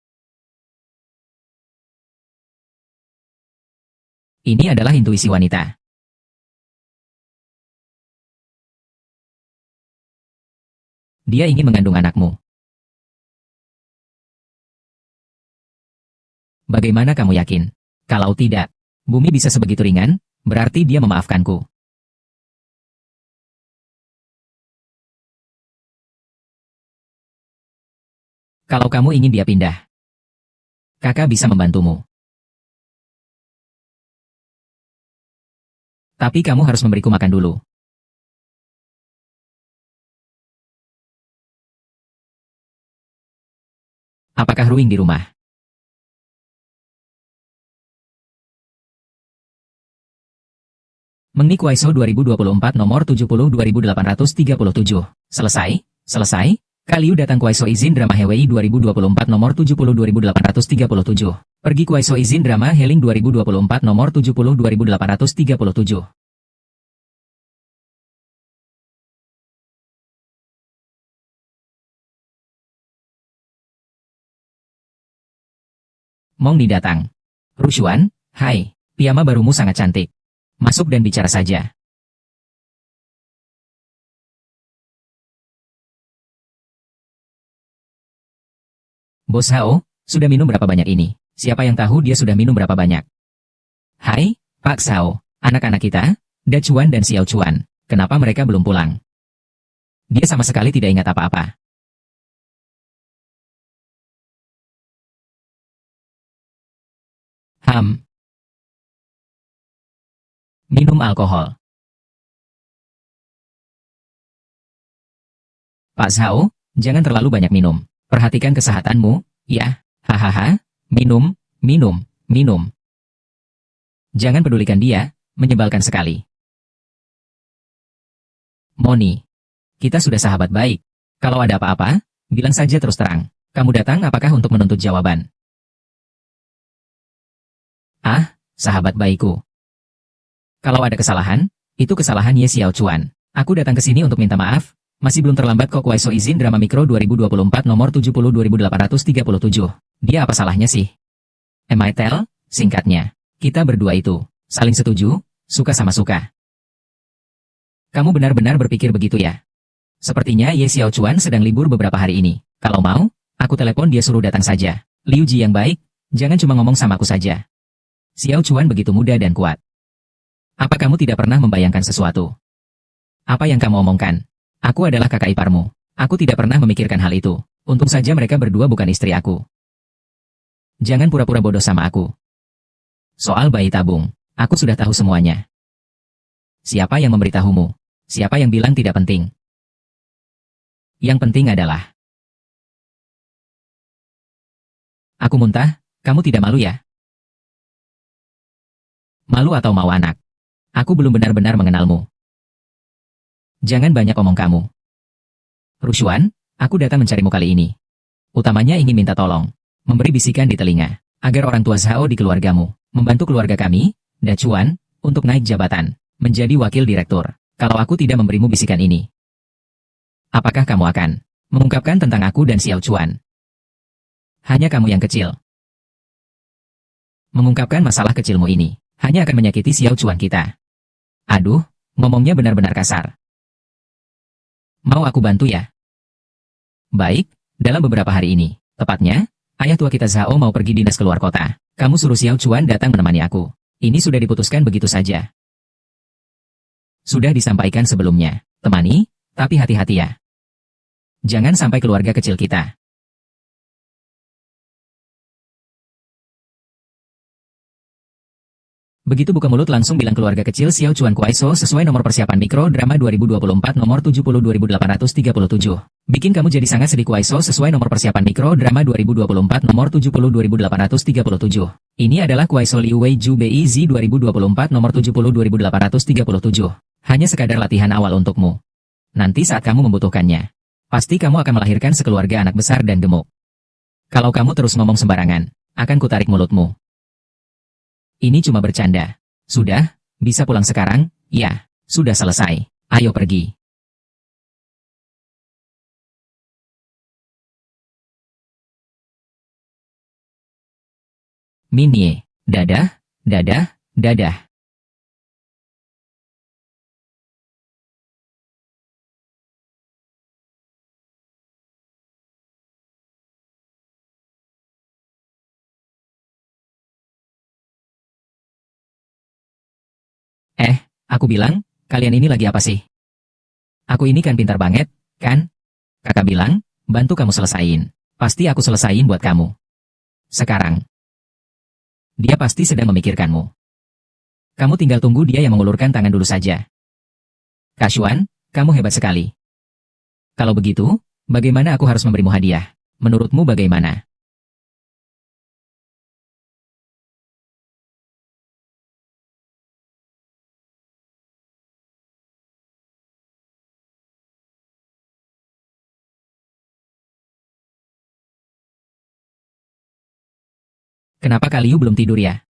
S1: Ini adalah intuisi wanita. Dia ingin mengandung anakmu. Bagaimana kamu yakin? Kalau tidak, bumi bisa sebegitu ringan, berarti dia memaafkanku. Kalau kamu ingin dia pindah, kakak bisa membantumu. Tapi kamu harus memberiku makan dulu. Apakah Ruing di rumah? Mengni Kuaiso 2024 nomor 70 2837. Selesai? Selesai? Kak Liu datang Kuaiso izin drama Hewei 2024 nomor 70 2837. Pergi Kuaiso izin drama Heling 2024 nomor 70 2837. Mongni datang. Rushuan, hai, piyama barumu sangat cantik. Masuk dan bicara saja. Bos Hao, sudah minum berapa banyak ini? Siapa yang tahu dia sudah minum berapa banyak? Hai, Pak Sao, anak-anak kita, Da Chuan dan Xiao Chuan, kenapa mereka belum pulang? Dia sama sekali tidak ingat apa-apa. Minum alkohol. Pak Sao, jangan terlalu banyak minum. Perhatikan kesehatanmu, ya. Hahaha, minum, minum, minum. Jangan pedulikan dia, menyebalkan sekali. Moni, kita sudah sahabat baik. Kalau ada apa-apa, bilang saja terus terang. Kamu datang apakah untuk menuntut jawaban? Ah, sahabat baikku. Kalau ada kesalahan, itu kesalahan Ye Xiao Chuan. Aku datang ke sini untuk minta maaf. Masih belum terlambat kok. Kuaiso izin drama mikro 2024 nomor 70 2837. Dia apa salahnya sih? Am I tell? Singkatnya, kita berdua itu saling setuju, suka sama suka. Kamu benar-benar berpikir begitu ya? Sepertinya Ye Xiao Chuan sedang libur beberapa hari ini. Kalau mau, aku telepon dia suruh datang saja. Liu Ji yang baik, jangan cuma ngomong sama aku saja. Xiao Chuan begitu muda dan kuat. Apa kamu tidak pernah membayangkan sesuatu? Apa yang kamu omongkan? Aku adalah kakak iparmu. Aku tidak pernah memikirkan hal itu. Untung saja mereka berdua bukan istri aku. Jangan pura-pura bodoh sama aku. Soal bayi tabung, aku sudah tahu semuanya. Siapa yang memberitahumu? Siapa yang bilang tidak penting? Yang penting adalah aku muntah, kamu tidak malu ya? Malu atau mau anak? Aku belum benar-benar mengenalmu. Jangan banyak omong kamu. Rushuan, aku datang mencarimu kali ini. Utamanya ingin minta tolong, memberi bisikan di telinga, agar orang tua Zhao di keluargamu, membantu keluarga kami, Da Chuan, untuk naik jabatan, menjadi wakil direktur. Kalau aku tidak memberimu bisikan ini, apakah kamu akan mengungkapkan tentang aku dan Xiao Chuan? Hanya kamu yang kecil. Mengungkapkan masalah kecilmu ini, hanya akan menyakiti Xiao Chuan kita. Aduh, ngomongnya benar-benar kasar. Mau aku bantu ya? Baik, dalam beberapa hari ini, tepatnya, ayah tua kita Zhao mau pergi dinas keluar kota. Kamu suruh Xiao Chuan datang menemani aku. Ini sudah diputuskan begitu saja. Sudah disampaikan sebelumnya. Temani, tapi hati-hati ya. Jangan sampai keluarga kecil kita. Begitu buka mulut langsung bilang keluarga kecil Xiao Chuan Kuaiso sesuai nomor persiapan mikro drama 2024 nomor 702837. Bikin kamu jadi sangat sedih Kuaiso sesuai nomor persiapan mikro drama 2024 nomor 702837. Ini adalah Kuaiso Liu Wei Ju BIZ 2024 nomor 702837. Hanya sekadar latihan awal untukmu. Nanti saat kamu membutuhkannya, pasti kamu akan melahirkan sekeluarga anak besar dan gemuk. Kalau kamu terus ngomong sembarangan, akan kutarik mulutmu. Ini cuma bercanda. Sudah, bisa pulang sekarang? Ya, sudah selesai. Ayo pergi. Minnie, dadah, dadah, dadah. Aku bilang, kalian ini lagi apa sih? Aku ini kan pintar banget, kan? Kakak bilang, bantu kamu selesain. Pasti aku selesain buat kamu. Sekarang. Dia pasti sedang memikirkanmu. Kamu tinggal tunggu dia yang mengulurkan tangan dulu saja. Kak Xuan, kamu hebat sekali. Kalau begitu, bagaimana aku harus memberimu hadiah? Menurutmu bagaimana? Kenapa Kaliu belum tidur ya?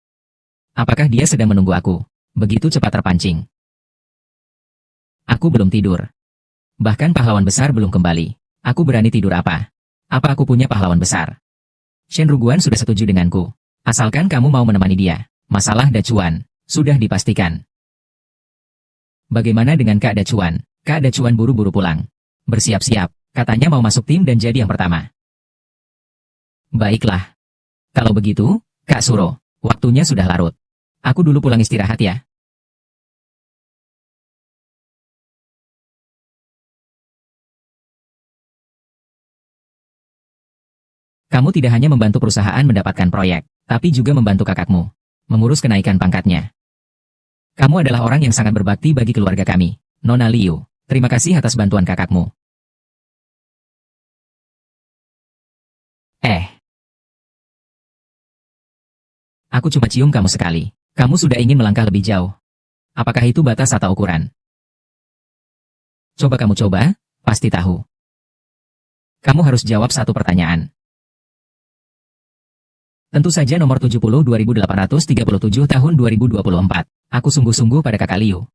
S1: Apakah dia sedang menunggu aku? Begitu cepat terpancing. Aku belum tidur. Bahkan pahlawan besar belum kembali. Aku berani tidur apa? Apa aku punya pahlawan besar? Shen Ruguan sudah setuju denganku. Asalkan kamu mau menemani dia. Masalah Dacuan sudah dipastikan. Bagaimana dengan Kak Dacuan? Kak Dacuan buru-buru pulang. Bersiap-siap. Katanya mau masuk tim dan jadi yang pertama. Baiklah. Kalau begitu, Kak Suro, waktunya sudah larut. Aku dulu pulang istirahat ya. Kamu tidak hanya membantu perusahaan mendapatkan proyek, tapi juga membantu kakakmu mengurus kenaikan pangkatnya. Kamu adalah orang yang sangat berbakti bagi keluarga kami. Nona Liu, terima kasih atas bantuan kakakmu. Aku cuma cium kamu sekali. Kamu sudah ingin melangkah lebih jauh. Apakah itu batas atau ukuran? Coba kamu coba, pasti tahu. Kamu harus jawab satu pertanyaan. Tentu saja nomor 70 2837 tahun 2024. Aku sungguh-sungguh pada kakak Liu.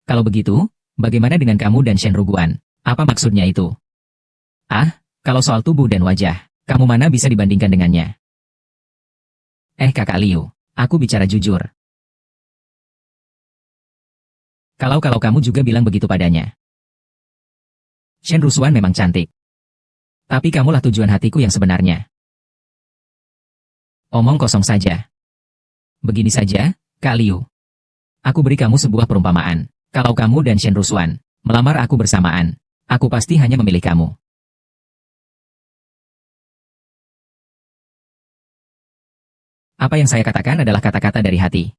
S1: Kalau begitu, bagaimana dengan kamu dan Shen Ruguan? Apa maksudnya itu? Kalau soal tubuh dan wajah, kamu mana bisa dibandingkan dengannya? Kakak Liu, aku bicara jujur. Kalau kamu juga bilang begitu padanya. Shen Rusuan memang cantik. Tapi kamulah tujuan hatiku yang sebenarnya. Omong kosong saja. Begini saja, Kak Liu. Aku beri kamu sebuah perumpamaan. Kalau kamu dan Shen Rusuan melamar aku bersamaan, aku pasti hanya memilih kamu. Apa yang saya katakan adalah kata-kata dari hati.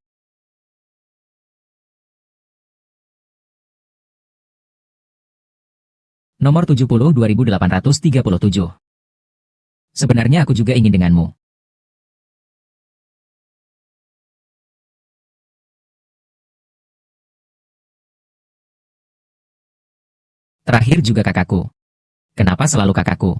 S1: Nomor 70 2837. Sebenarnya aku juga ingin denganmu. Terakhir juga kakakku. Kenapa selalu kakakku?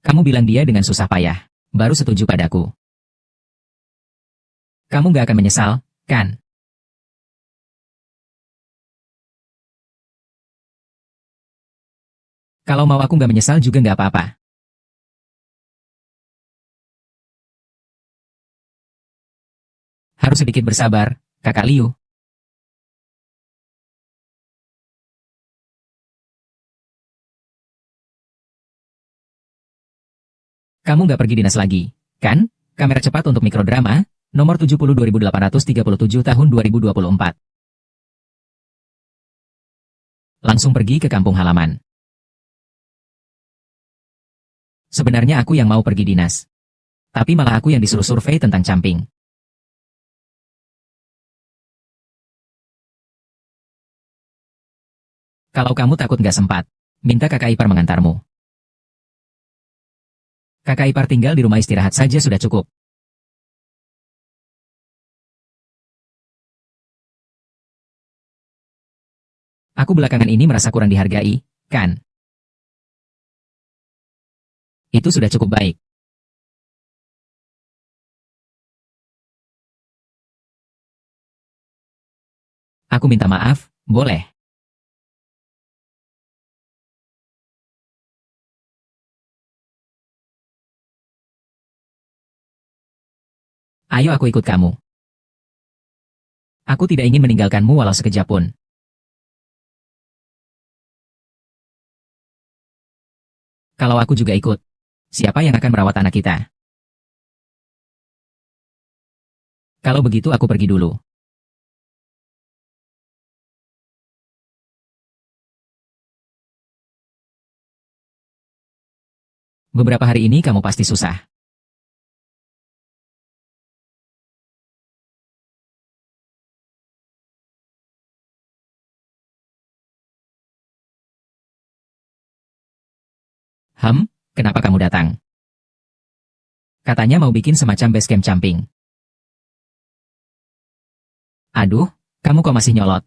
S1: Kamu bilang dia dengan susah payah. Baru setuju padaku. Kamu gak akan menyesal, kan? Kalau mau aku gak menyesal juga gak apa-apa. Harus sedikit bersabar, Kakak Liu. Kamu nggak pergi dinas lagi, kan? Kamera cepat untuk mikrodrama, nomor 702837 tahun 2024. Langsung pergi ke kampung halaman. Sebenarnya aku yang mau pergi dinas. Tapi malah aku yang disuruh survei tentang camping. Kalau kamu takut nggak sempat, minta kakak ipar mengantarmu. Kakak ipar tinggal di rumah istirahat saja sudah cukup. Aku belakangan ini merasa kurang dihargai, kan? Itu sudah cukup baik. Aku minta maaf, boleh? Ayo aku ikut kamu. Aku tidak ingin meninggalkanmu walau sekejap pun. Kalau aku juga ikut, siapa yang akan merawat anak kita? Kalau begitu aku pergi dulu. Beberapa hari ini kamu pasti susah. Kenapa kamu datang? Katanya mau bikin semacam base camp camping. Aduh, kamu kok masih nyolot?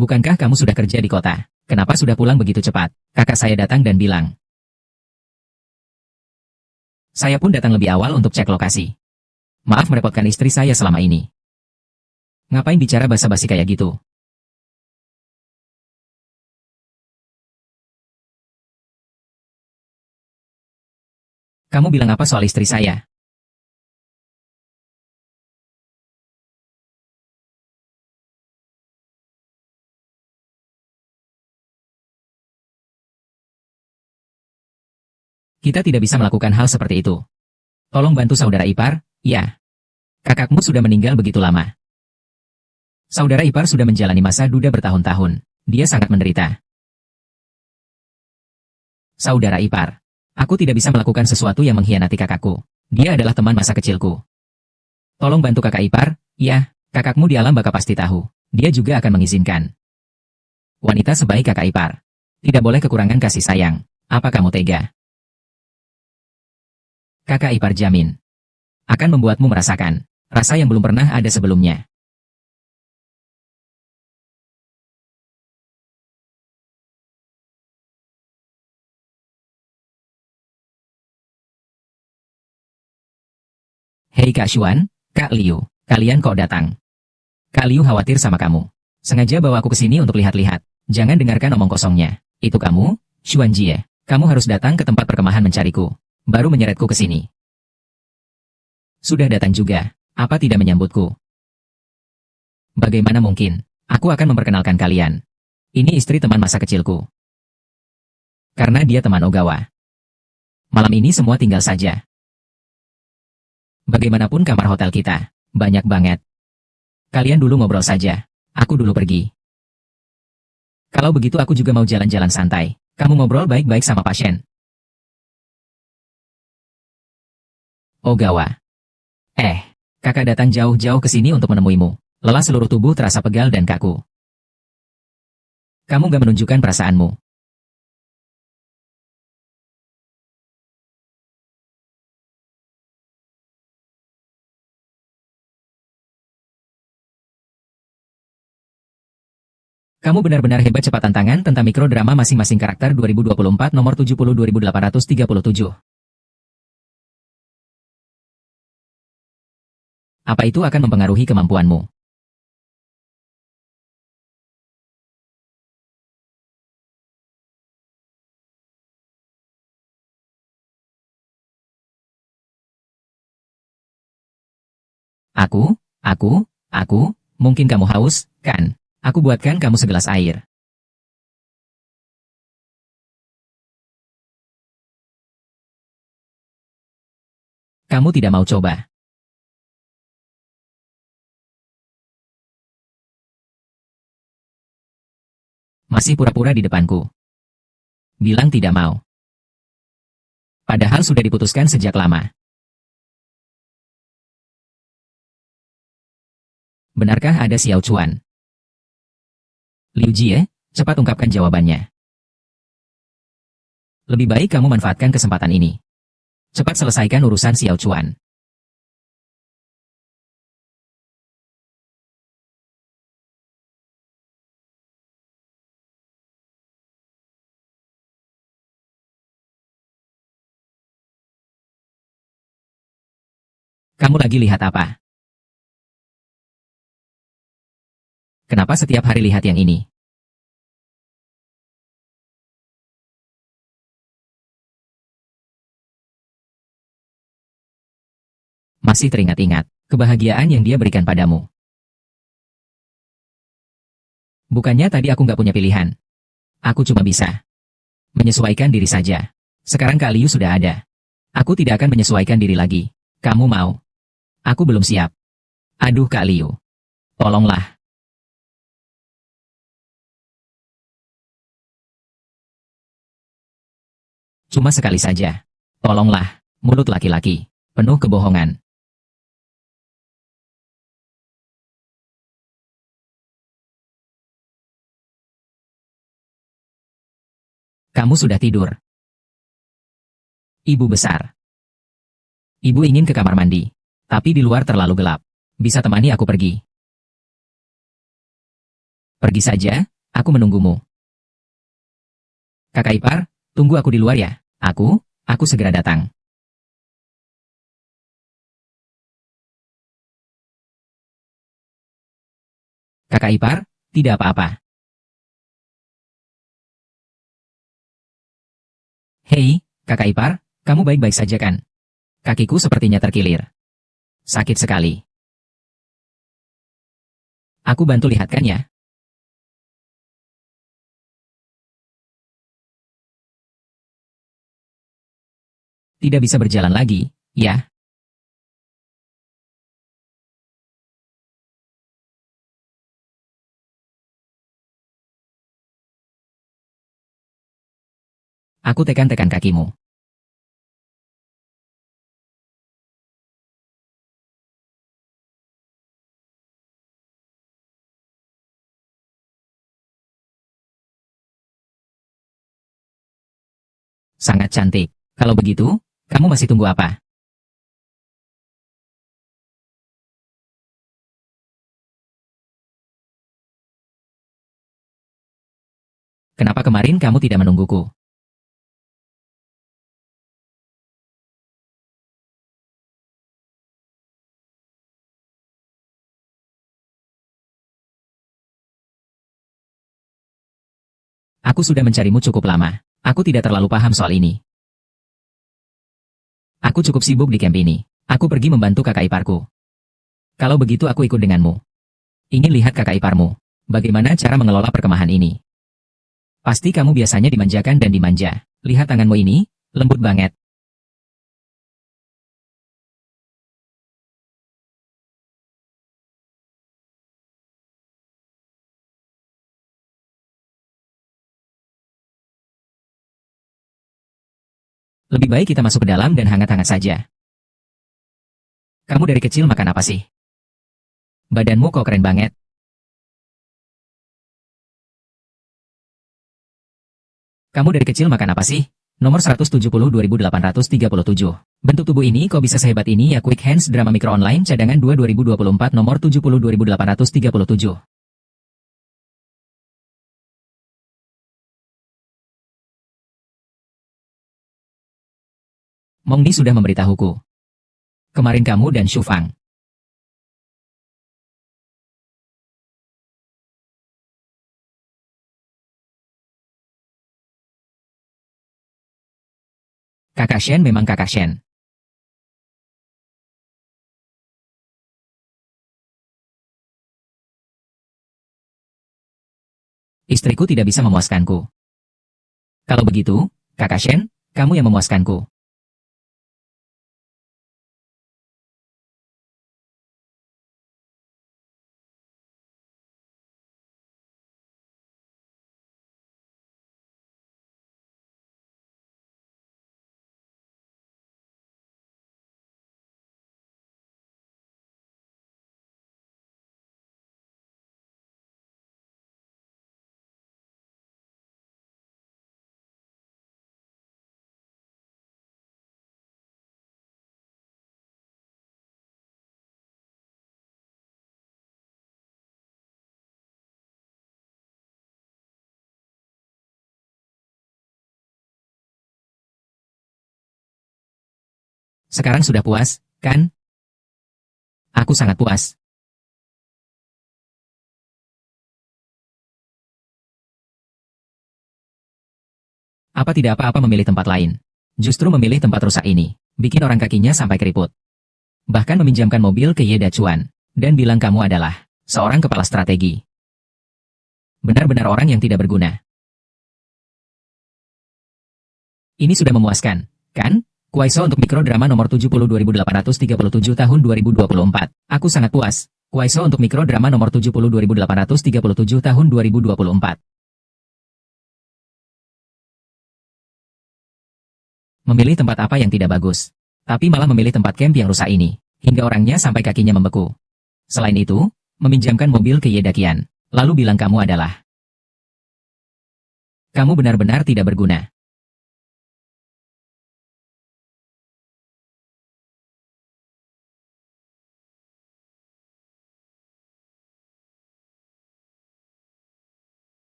S1: Bukankah kamu sudah kerja di kota? Kenapa sudah pulang begitu cepat? Kakak saya datang dan bilang. Saya pun datang lebih awal untuk cek lokasi. Maaf merepotkan istri saya selama ini. Ngapain bicara basa-basi kayak gitu? Kamu bilang apa soal istri saya? Kita tidak bisa melakukan hal seperti itu. Tolong bantu saudara ipar, ya. Kakakmu sudah meninggal begitu lama. Saudara ipar sudah menjalani masa duda bertahun-tahun. Dia sangat menderita. Saudara ipar. Aku tidak bisa melakukan sesuatu yang mengkhianati kakakku. Dia adalah teman masa kecilku. Tolong bantu kakak ipar, ya. Kakakmu di alam baka pasti tahu. Dia juga akan mengizinkan. Wanita sebaik kakak ipar. Tidak boleh kekurangan kasih sayang. Apa kamu tega? Kakak ipar jamin. Akan membuatmu merasakan rasa yang belum pernah ada sebelumnya. Hei Kak Xuan, Kak Liu, kalian kok datang? Kak Liu khawatir sama kamu. Sengaja bawa aku ke sini untuk lihat-lihat. Jangan dengarkan omong kosongnya. Itu kamu, Xuan Jie. Kamu harus datang ke tempat perkemahan mencariku. Baru menyeretku ke sini. Sudah datang juga. Apa tidak menyambutku? Bagaimana mungkin? Aku akan memperkenalkan kalian. Ini istri teman masa kecilku. Karena dia teman Ogawa. Malam ini semua tinggal saja. Bagaimanapun kamar hotel kita, banyak banget. Kalian dulu ngobrol saja. Aku dulu pergi. Kalau begitu aku juga mau jalan-jalan santai. Kamu ngobrol baik-baik sama pasien. Ogawa. Kakak datang jauh-jauh ke sini untuk menemuimu. Lelah seluruh tubuh terasa pegal dan kaku. Kamu gak menunjukkan perasaanmu. Kamu benar-benar hebat. Cepatan tangan tentang mikrodrama masing-masing karakter 2024 nomor 70 2837. Apa itu akan mempengaruhi kemampuanmu? Aku, mungkin kamu haus, kan? Aku buatkan kamu segelas air. Kamu tidak mau coba. Masih pura-pura di depanku. Bilang tidak mau. Padahal sudah diputuskan sejak lama. Benarkah ada Xiao Chuan? Liu Jie, cepat ungkapkan jawabannya. Lebih baik kamu manfaatkan kesempatan ini. Cepat selesaikan urusan Xiao Chuan. Kamu lagi lihat apa? Kenapa setiap hari lihat yang ini? Masih teringat-ingat kebahagiaan yang dia berikan padamu. Bukannya tadi aku nggak punya pilihan. Aku cuma bisa menyesuaikan diri saja. Sekarang Kak Liu sudah ada. Aku tidak akan menyesuaikan diri lagi. Kamu mau? Aku belum siap. Aduh Kak Liu. Tolonglah. Cuma sekali saja. Tolonglah. Mulut laki-laki. Penuh kebohongan. Kamu sudah tidur. Ibu besar. Ibu ingin ke kamar mandi. Tapi di luar terlalu gelap. Bisa temani aku pergi? Pergi saja, aku menunggumu. Kakak ipar, tunggu aku di luar ya. Aku segera datang. Kakak ipar, tidak apa-apa. Hei, kakak ipar, kamu baik-baik saja kan? Kakiku sepertinya terkilir. Sakit sekali. Aku bantu lihatkan ya. Tidak bisa berjalan lagi, ya? Aku tekan-tekan kakimu. Sangat cantik. Kalau begitu, kamu masih tunggu apa? Kenapa kemarin kamu tidak menungguku? Aku sudah mencarimu cukup lama. Aku tidak terlalu paham soal ini. Aku cukup sibuk di camp ini. Aku pergi membantu kakak iparku. Kalau begitu aku ikut denganmu. Ingin lihat kakak iparmu. Bagaimana cara mengelola perkemahan ini? Pasti kamu biasanya dimanjakan dan dimanja. Lihat tanganmu ini, lembut banget. Lebih baik kita masuk ke dalam dan hangat-hangat saja. Kamu dari kecil makan apa sih? Badanmu kok keren banget. Kamu dari kecil makan apa sih? Nomor 172.837. Bentuk tubuh ini kok bisa sehebat ini ya? Quick Hands Drama Mikro Online Cadangan 2 2024 nomor 72.837. Mongdi sudah memberitahuku. Kemarin kamu dan Shufang. Kakak Shen memang kakak Shen. Istriku tidak bisa memuaskanku. Kalau begitu, kakak Shen, kamu yang memuaskanku. Sekarang sudah puas, kan? Aku sangat puas. Apa tidak apa-apa memilih tempat lain? Justru memilih tempat rusak ini, bikin orang kakinya sampai keriput. Bahkan meminjamkan mobil ke Ye Dachuan, dan bilang kamu adalah seorang kepala strategi. Benar-benar orang yang tidak berguna. Ini sudah memuaskan, kan? Kuaiso untuk mikrodrama nomor 72.837 tahun 2024. Aku sangat puas. Kuaiso untuk mikrodrama nomor 72.837 tahun 2024. Memilih tempat apa yang tidak bagus. Tapi malah memilih tempat camp yang rusak ini. Hingga orangnya sampai kakinya membeku. Selain itu, meminjamkan mobil ke Yedakian. Lalu bilang kamu adalah. Kamu benar-benar tidak berguna.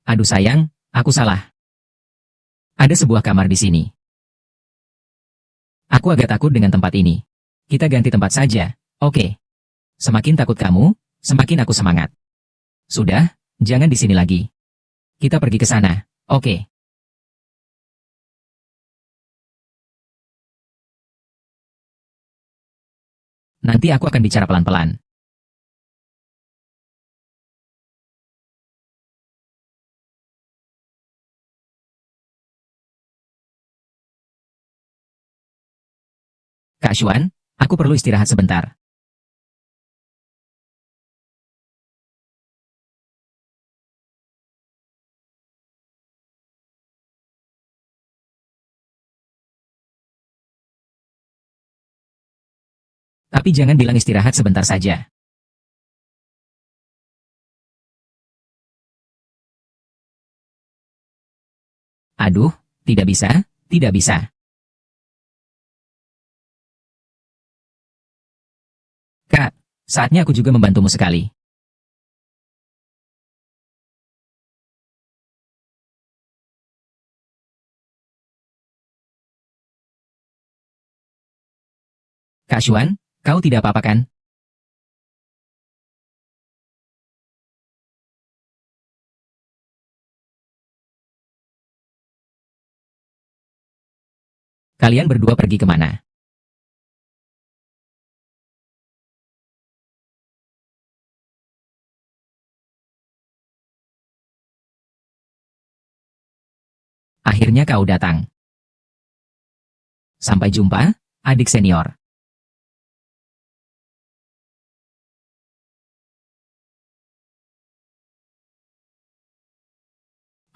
S1: Aduh sayang, aku salah. Ada sebuah kamar di sini. Aku agak takut dengan tempat ini. Kita ganti tempat saja, oke. Semakin takut kamu, semakin aku semangat. Sudah, jangan di sini lagi. Kita pergi ke sana, oke. Nanti aku akan bicara pelan-pelan. Kak Xuan, aku perlu istirahat sebentar. Tapi jangan bilang istirahat sebentar saja. Aduh, tidak bisa, tidak bisa. Kak, saatnya aku juga membantumu sekali. Kak Xuan, kau tidak apa-apa kan? Kalian berdua pergi kemana? Akhirnya kau datang. Sampai jumpa, adik senior.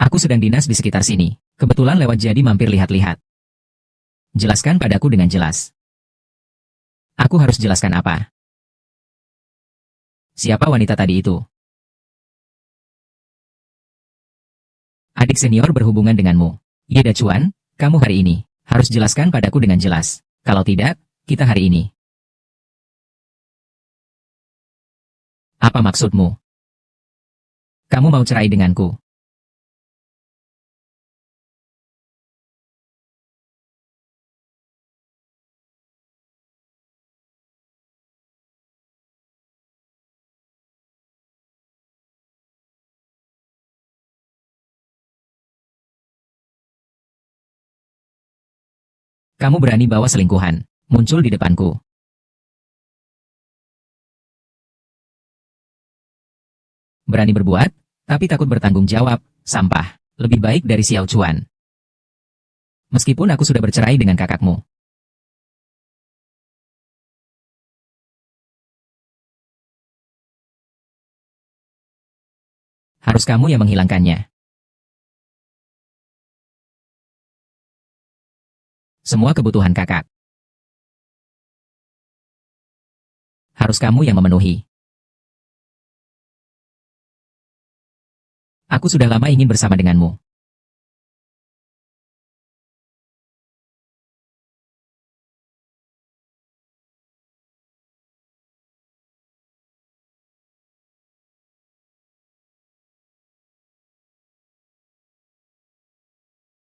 S1: Aku sedang dinas di sekitar sini. Kebetulan lewat jadi mampir lihat-lihat. Jelaskan padaku dengan jelas. Aku harus jelaskan apa? Siapa wanita tadi itu? Adik senior berhubungan denganmu. Yeda Chuan, kamu hari ini harus jelaskan padaku dengan jelas. Kalau tidak, kita hari ini. Apa maksudmu? Kamu mau cerai denganku? Kamu berani bawa selingkuhan muncul di depanku. Berani berbuat, tapi takut bertanggung jawab, sampah. Lebih baik dari Xiao Chuan. Meskipun aku sudah bercerai dengan kakakmu. Harus kamu yang menghilangkannya. Semua kebutuhan kakak. Harus kamu yang memenuhi. Aku sudah lama ingin bersama denganmu.